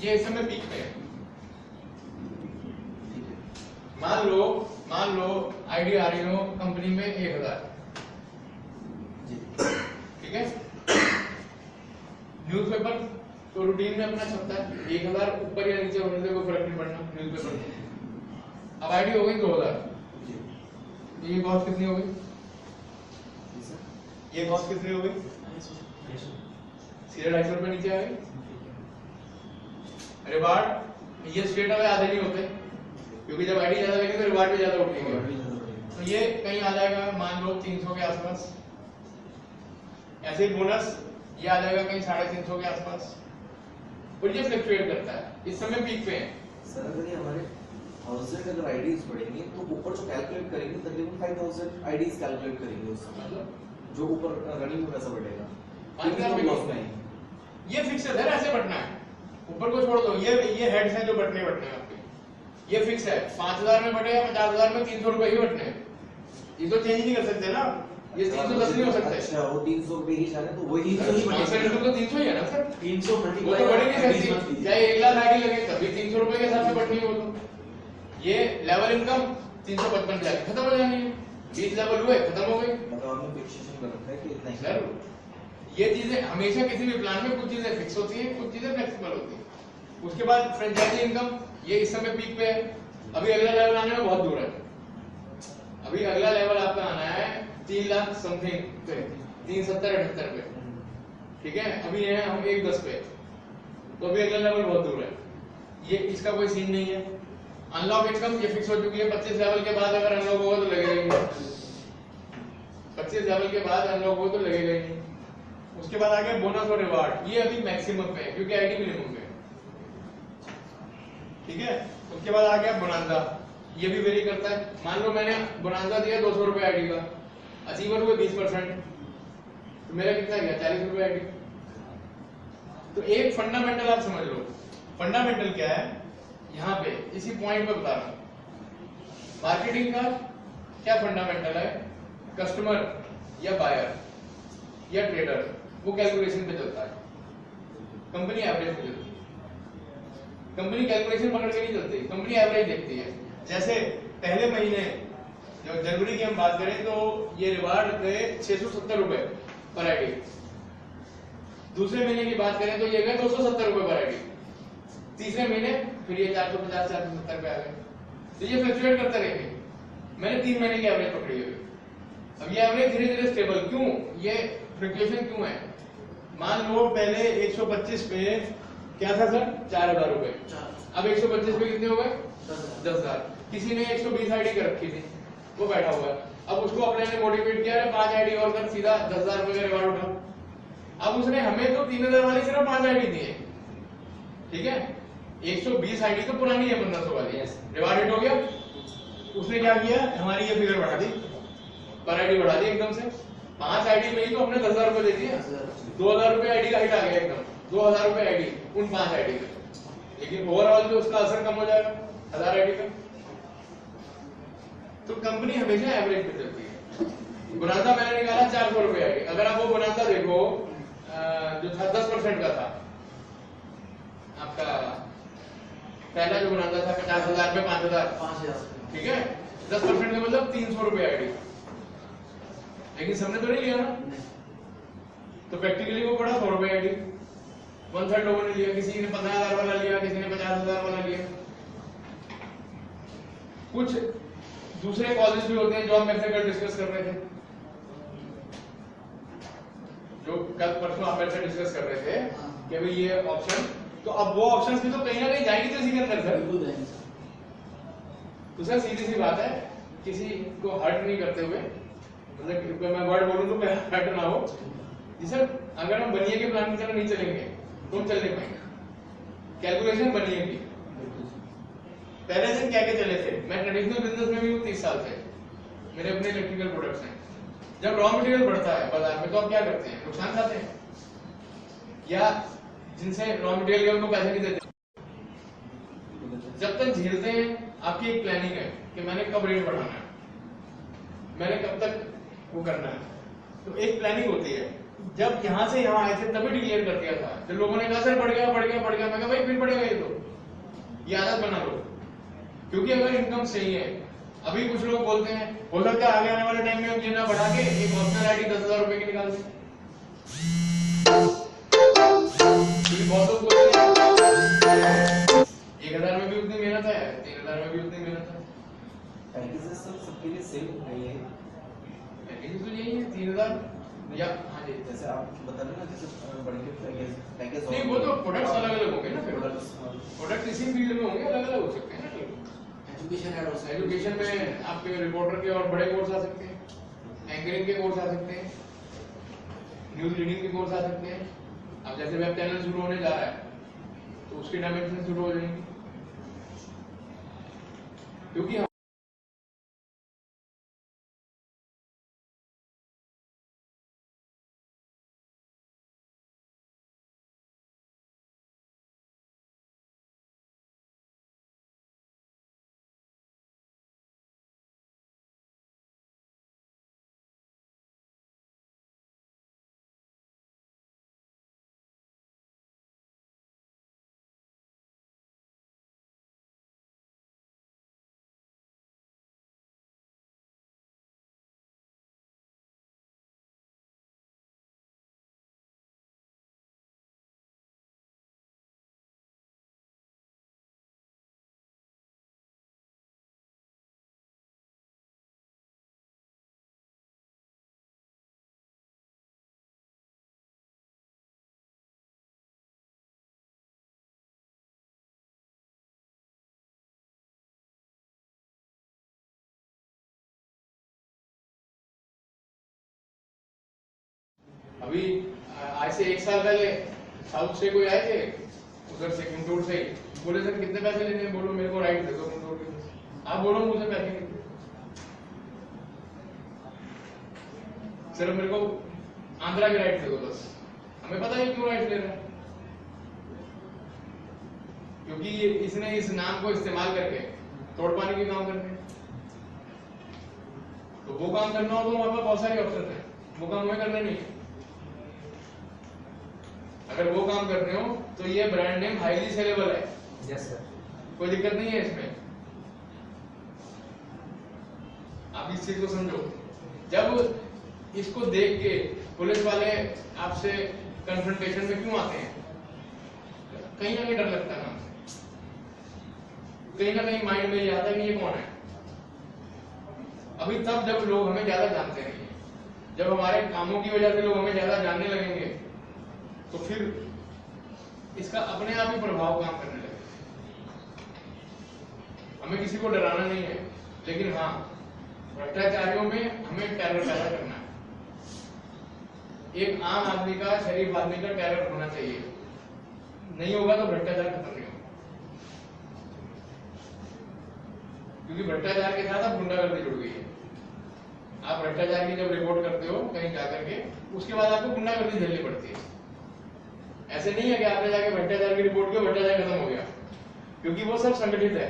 ये इस समय पीक पे है। मान लो आईडी आ रही हो कंपनी में 1000, ठीक है। न्यूज़पेपर तो रूटीन में अपना छपता है, 1000 ऊपर या नीचे होने से कोई फर्क नहीं पड़ना न्यूज़पेपर में। अब आईडी हो गई 2000, ये कॉस्ट कितनी हो गई? ये कॉस्ट कितनी हो गई? सीधे 250 रुपए नीचे आ गए। रिवार्ड ये स्ट्रेट अवे आधे नहीं होते, क्योंकि जब आईडी ज्यादा लगेगी तो रिवार्ड भी ज्यादा उठेंगे, तो ये कहीं आ जाएगा मान लो 300 के आसपास। ऐसे ही बोनस ये आ जाएगा कहीं 350 के आसपास, और ये फ्लक्चुएट करता है। इस समय पीक पे है। सर अगर ये हमारे 1000 अगर आईडीज बढ़ेंगी तो ऊपर जो कैलकुलेट करेंगे तकरीबन 5000 आईडीज कैलकुलेट करेंगे उस समय, मतलब जो ऊपर रनिंग में पैसा बढ़ेगा 5000 तो लॉस में आएंगे। ये फिक्स है, ऐसे बढ़ना है, ऊपर को छोड़ दो। ये हेड्स हैं जो बढ़ने हैं आपके, ये फिक्स है, 5,000 में बटे या 50,000 में 300 रुपए ही बटने हैं। ये तो चेंज नहीं कर सकते ना, ये 310 नहीं हो सकते। अच्छा वो 300 रुपए ही जाने तो वही 300 ही हाँ, सर, तो 300 ही है ना सर, 300 वो मल्टीप्लाई तो बढ़ी नहीं सकती, चाहे 1 लाख आईडी लगे तभी 300 रुपए के हिसाब से बढ़नी है वो तो। ये लेवल इनकम 355 पे जाके खत्म हो जानी है, 20 लेवल हुए खत्म हो गई। मतलब आपने फिक्सेशन कर रखा है कि इतना ही सर ये चीजें हमेशा किसी भी प्लान में कुछ चीजें फिक्स होती है, कुछ चीजें फ्लेक्सिबल होती है। उसके बाद फ्रेंचाइजी इनकम, ये इस समय पीक पे है, अभी अगला लेवल आने में बहुत दूर है। अभी अगला लेवल आपका आना है 3 लाख समथिंग पे, 370-78 पे, ठीक है। अभी है हम 110 पे, तो अभी अगला लेवल बहुत दूर है, ये इसका कोई सीन नहीं है। अनलॉक इनकम ये फिक्स हो चुकी है, 25 लेवल के बाद अगर अनलॉक होगा तो लगेगा ही नहीं, 25 लेवल के बाद अनलॉक हो तो लगेगा ही नहीं। उसके बाद आ गया बोनस और रिवार्ड, ये अभी मैक्सिमम पे है क्योंकि आईडी मिनिमम पे है, ठीक है। उसके बाद आ गया बोनांजा, ये भी वेरी करता है। मान लो मैंने बोनांजा दिया 200 रुपए आईडी का, अचीवर हुए 20%, तो मेरा कितना गया 40 रुपए आईडी। तो एक फंडामेंटल आप समझ लो, फंडामेंटल क्या है यहाँ पे इसी पॉइंट पे बता रहा हूं। मार्केटिंग का क्या फंडामेंटल है, कस्टमर या बायर या ट्रेडर वो कैलकुलेशन पे चलता है, कंपनी एवरेज पे चलती है। कंपनी कैलकुलेशन पकड़ के नहीं चलती, कंपनी एवरेज देखती है। जैसे पहले महीने जब जनवरी की हम बात करें तो ये रिवार्ड गए 670 रुपए पर आईडी, दूसरे महीने की बात करें तो ये गए 270 रुपए पर आईडी, तीसरे महीने फिर ये 450-470 पे आ गए। तो ये फ्लक्चुएट करते रहेंगे। मैंने 3 महीने की एवरेज पकड़ी है। अब ये एवरेज धीरे धीरे स्टेबल, क्यों ये फ्लक्चुएशन क्यों है? मान लो पहले 125 पे क्या था सर 4,000 रुपए, अब 125 पे कितने हो गए 10,000। किसी ने 120 आईडी कर रखी थी, वो बैठा हुआ है, अब उसको अपने ने मोटिवेट किया 5 आईडी और कर सीधा 10,000 रुपए का रिवार्ड उठा। अब उसने हमें तो 3,000 वाली सिर्फ 5 आईडी दी है, ठीक है। 120 आईडी तो पुरानी है 1500 वाली, रिवार्ड हिट हो गया। उसने क्या किया, हमारी ये फिगर बढ़ा दी, पर आईडी बढ़ा दी एकदम से। 5 आईडी में ही तो हमने 10,000 रुपए दे दिए, 2,000 रुपए आईडी का हिट आ गया एकदम, 2,000 रुपए आईडी उन 5 आईडी का। लेकिन ओवरऑल में उसका असर कम हो जाएगा 1000 आईडी का। तो कंपनी हमेशा एवरेज पे चलती है। बोनांजा मैंने निकाला 400 रुपए आईडी, अगर आप वो बोनांजा देखो जो था 10% का था आपका, पहला जो बोनांजा था 50,000 पे 5,000, ठीक है। 10% का मतलब 300 रुपए आईडी, लेकिन सबने तो नहीं लिया ना, तो प्रैक्टिकली वो पड़ा 100 रुपए आईडी। 1/3 लोगों ने लिया, किसी ने 15,000 वाला लिया, किसी ने 50,000 वाला लिया। कुछ दूसरे कॉलेज भी होते हैं जो हम मेरे से कल डिस्कस कर रहे थे, जो कल परसों आप मेरे से डिस्कस कर रहे थे कि भाई ये ऑप्शन, तो अब वो ऑप्शंस भी तो कहीं ना कहीं जाएंगी तो इसी के अंदर सर। तो सर सीधी सी बात है, किसी को हर्ट नहीं करते हुए, मतलब मैं वर्ड बोलूं तो मैं हर्ट ना हो जी सर। अगर हम बनिए के प्लान की तरह नहीं चलेंगे तो हम चल नहीं पाएंगे। कैलकुलेशन बनिए की पहले दिन क्या क्या चले थे, मैं ट्रेडिशनल बिजनेस में भी हूँ 30 साल से, मेरे अपने इलेक्ट्रिकल प्रोडक्ट्स हैं। जब रॉ मटेरियल बढ़ता है बाजार में तो आप क्या करते हैं, नुकसान खाते हैं, या जिनसे रॉ मटेरियल है उनको पैसे नहीं देते। जब तक झेलते हैं आपकी एक प्लानिंग है कि मैंने कब रेट बढ़ाना है, मैंने कब तक वो करना है, तो एक प्लानिंग होती है। जब यहां से यहां आए थे तभी डिक्लेयर कर दिया था, जब लोगों ने कहा सर बढ़ गया बढ़ गया बढ़ गया, मैं कहा भाई फिर बढ़ेगा ये, तो ये आदत बना लो। क्योंकि अगर इनकम सही है, अभी कुछ लोग बोलते हैं हो सकता है आगे आने वाले टाइम में हम ये ना बढ़ा के एक ऑप्शनल आईडी 10,000 रुपए की निकाल दें। बहुत लोग बोलते हैं 1,000 में भी उतनी मेहनत है, 3,000 में भी उतनी मेहनत है। पैकेजेस सब सबके लिए सेम नहीं है, पैकेज तो यही है 3,000 या हाँ जी, जैसे आप बता रहे ना जैसे बढ़ के पैकेज नहीं वो तो प्रोडक्ट्स अलग अलग होंगे ना, फिर प्रोडक्ट इसी फील्ड में होंगे, अलग अलग हो सकते हैं ना। एजुकेशन है, एजुकेशन में आपके रिपोर्टर के और बड़े कोर्स आ सकते हैं, एंकरिंग के कोर्स आ सकते हैं, न्यूज रीडिंग के कोर्स आ सकते हैं। अब जैसे वेब चैनल शुरू होने जा रहा है तो उसकी डायमेंशन शुरू हो जाएंगी, क्योंकि अभी आज से 1 साल पहले साउथ से कोई आए थे, उधर से गुंटूर से, बोले सर कितने पैसे लेने हैं, बोलो मेरे को राइट दे दो गुंटूर के, आप बोलो मुझे पैसे नहीं दे, सिर्फ मेरे को आंध्रा के राइट दे दो बस। हमें पता है क्यों राइट ले रहा है, क्योंकि इसने इस नाम को इस्तेमाल करके तोड़ पाने के काम करते हैं। तो वो काम करना हो तो हमारे पास बहुत सारे ऑप्शन है, वो काम हमें करना नहीं है। अगर वो काम करने हो तो ये ब्रांड नेम हाईली सेलेबल है। यस सर, कोई दिक्कत नहीं है इसमें, आप इस चीज को समझो। जब इसको देख के पुलिस वाले आपसे कन्फ्रंटेशन में क्यों आते हैं, कहीं ना कहीं डर लगता है ना, कहीं ना कहीं माइंड में ये आता है कि ये कौन है। अभी तब जब लोग हमें ज्यादा जानते नहीं है, जब हमारे कामों की वजह से लोग हमें ज्यादा जानने लगेंगे, तो फिर इसका अपने आप ही प्रभाव काम करने लगेगा। हमें किसी को डराना नहीं है, लेकिन हाँ भ्रष्टाचारियों में हमें टेरर पैदा करना है। एक आम आदमी का, शरीफ आदमी का टेरर होना चाहिए, नहीं होगा तो भ्रष्टाचार खत्म नहीं होगा। क्योंकि भ्रष्टाचार के साथ अब गुंडागर्दी जुड़ गई है। आप भ्रष्टाचार की जब रिपोर्ट करते हो कहीं जाकर के, उसके बाद आपको गुंडागर्दी झेलनी पड़ती है। ऐसे नहीं है कि आपने जाके भ्रष्टाचार की रिपोर्ट की भ्रष्टाचार खत्म हो गया, क्योंकि वो सब संगठित है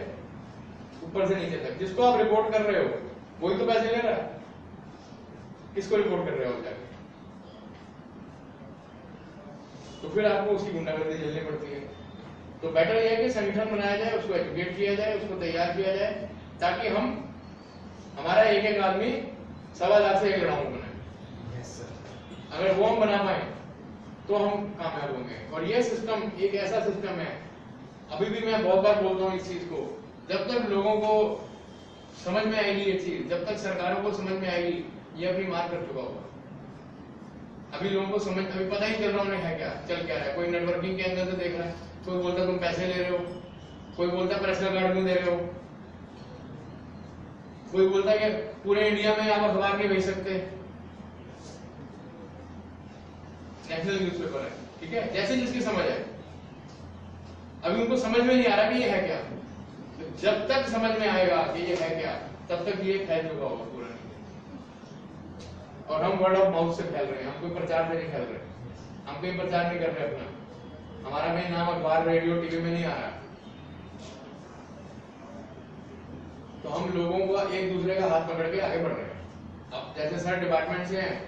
ऊपर से नीचे तक। जिसको आप रिपोर्ट कर रहे हो वही तो पैसे ले रहा है, किसको रिपोर्ट कर रहे हो जाके, तो फिर आपको उसकी गुंडागर्दी झेलनी पड़ती है। तो बेटर यह है कि संगठन बनाया जाए, उसको एजुकेट किया जाए, उसको तैयार किया जाए, ताकि हमारा एक एक आदमी 1.25 लाख से 1 लड़ाऊ बने। अगर वो हम बना पाए तो हम कामयाब होंगे। और ये सिस्टम एक ऐसा सिस्टम है, अभी भी मैं बहुत बार बोलता हूँ इस चीज को, जब तक लोगों को समझ में आएगी ये चीज, जब तक सरकारों को समझ में आएगी, ये अपनी मार कर चुका होगा। अभी लोगों को समझ, अभी पता ही चल रहा उन्हें है क्या, चल क्या रहा है। कोई नेटवर्किंग के अंदर से देख रहा है, कोई बोलता तुम पैसे ले रहे हो, कोई बोलता पर्सनल कार्ड क्यों दे रहे हो, कोई बोलता कि पूरे इंडिया में आप अखबार नहीं भेज सकते, नेशनल न्यूज़पेपर है, ठीक है, जैसे जिसकी समझ है। अभी उनको समझ में नहीं आ रहा कि ये है क्या। तो जब तक समझ में आएगा कि ये है क्या, तब तक ये फैल चुका होगा पूरा। और हम वर्ड ऑफ माउथ से फैल रहे हैं, हम कोई प्रचार से नहीं फैल रहे, हम कोई प्रचार नहीं कर रहे अपना, हमारा मेन नाम अखबार, रेडियो, टीवी में नहीं आ रहा। तो हम लोगों को एक दूसरे का हाथ पकड़ के आगे बढ़ रहे हैं। अब जैसे सर डिपार्टमेंट से हैं,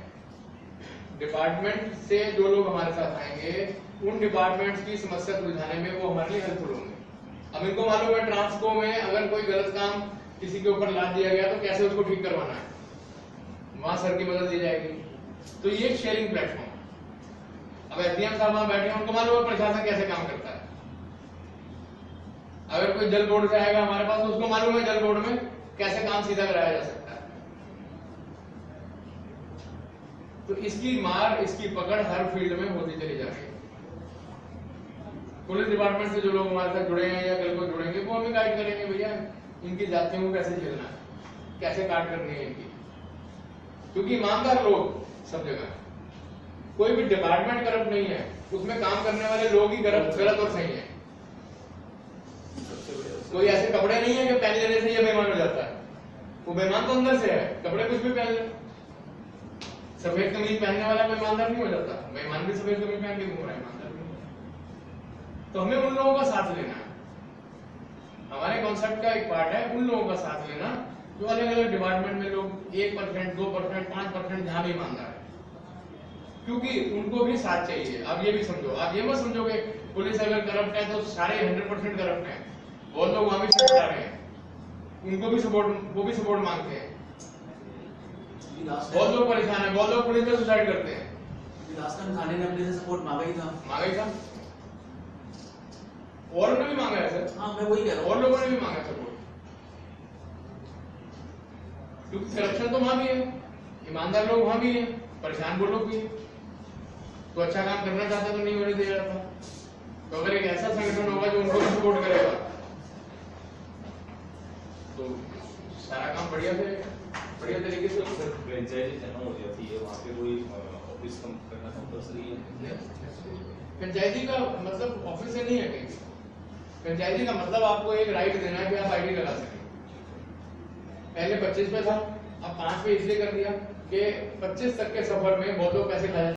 डिपार्टमेंट से जो लोग हमारे साथ आएंगे, उन डिपार्टमेंट्स की समस्या सुलझाने में वो हमारे लिए हेल्पफुल होंगे। अब इनको मालूम है ट्रांसको में अगर कोई गलत काम किसी के ऊपर लाद दिया गया तो कैसे उसको ठीक करवाना है, वहां सर की मदद दी जाएगी। तो ये एक शेयरिंग प्लेटफॉर्म। अब एसडीएम साहब वहां बैठे हैं, उनको मालूम है प्रशासन कैसे काम करता है। अगर कोई जल बोर्ड से आएगा हमारे पास, तो उसको मालूम है जल बोर्ड में कैसे काम सीधा कराया जा सकता है। तो इसकी मार, इसकी पकड़ हर फील्ड में होती चली जा रही है। पुलिस डिपार्टमेंट से जो लोग हमारे साथ जुड़े हैं या कल को जुड़ेंगे, वो हमें गाइड करेंगे, भैया इनकी जातियों को कैसे झेलना है, कैसे काट करनी है इनकी। क्योंकि ईमानदार लोग सब जगह है, कोई भी डिपार्टमेंट करप्ट नहीं है, उसमें काम करने वाले लोग ही गलत और सही है। कोई ऐसे कपड़े नहीं है कि पहन लेने से ये बेईमान हो जाता है, वो बेईमान तो अंदर से है, कपड़े कुछ भी पहन ले। सफेद कमीज पहनने वाला कोई ईमानदार नहीं हो जाता, बेईमान भी सफेद कमीज पहन के घूम रहा है, ईमानदार नहीं। तो हमें उन लोगों का साथ लेना है, हमारे कॉन्सेप्ट का एक पार्ट है उन लोगों का साथ लेना जो अलग अलग डिपार्टमेंट में लोग 1%, 2%, 5% जहां भी ईमानदार है, क्योंकि उनको भी साथ चाहिए। आप ये भी समझो, आप ये मत समझो कि पुलिस अगर करप्ट है तो सारे 100% करप्ट हैं। बहुत लोग वहां भी सपोर्ट आ रहे हैं, उनको भी सपोर्ट, वो भी सपोर्ट मांगते हैं। बहुत लोग परेशान है, बहुत लोग पुलिस में सुसाइड करते हैं। लास्ट टाइम थाने ने अपने से सपोर्ट मांगा ही था। और उन्होंने भी मांगा है सर। हाँ, मैं वही कह रहा हूँ, और लोगों ने भी मांगा सपोर्ट, क्योंकि करप्शन तो वहां भी है, ईमानदार लोग वहां भी हैं, परेशान वो लोग भी हैं। तो अच्छा काम करना चाहते तो नहीं होने दे रहा था। तो अगर एक ऐसा संगठन होगा जो उनको सपोर्ट करेगा तो सारा काम बढ़िया तरीके से। सर फ्रेंचाइजी जमा हो जाती है, वहाँ पे कोई फीस कम करना कंपलसरी है। फ्रेंचाइजी का मतलब ऑफिस से नहीं है कहीं। फ्रेंचाइजी का मतलब आपको एक राइट देना है कि आप आईडी लगा सकें। पहले 25 पे था, अब 5 पे इसलिए कर दिया कि 25 तक के सफर में बहुत लोग पैसे खा जाते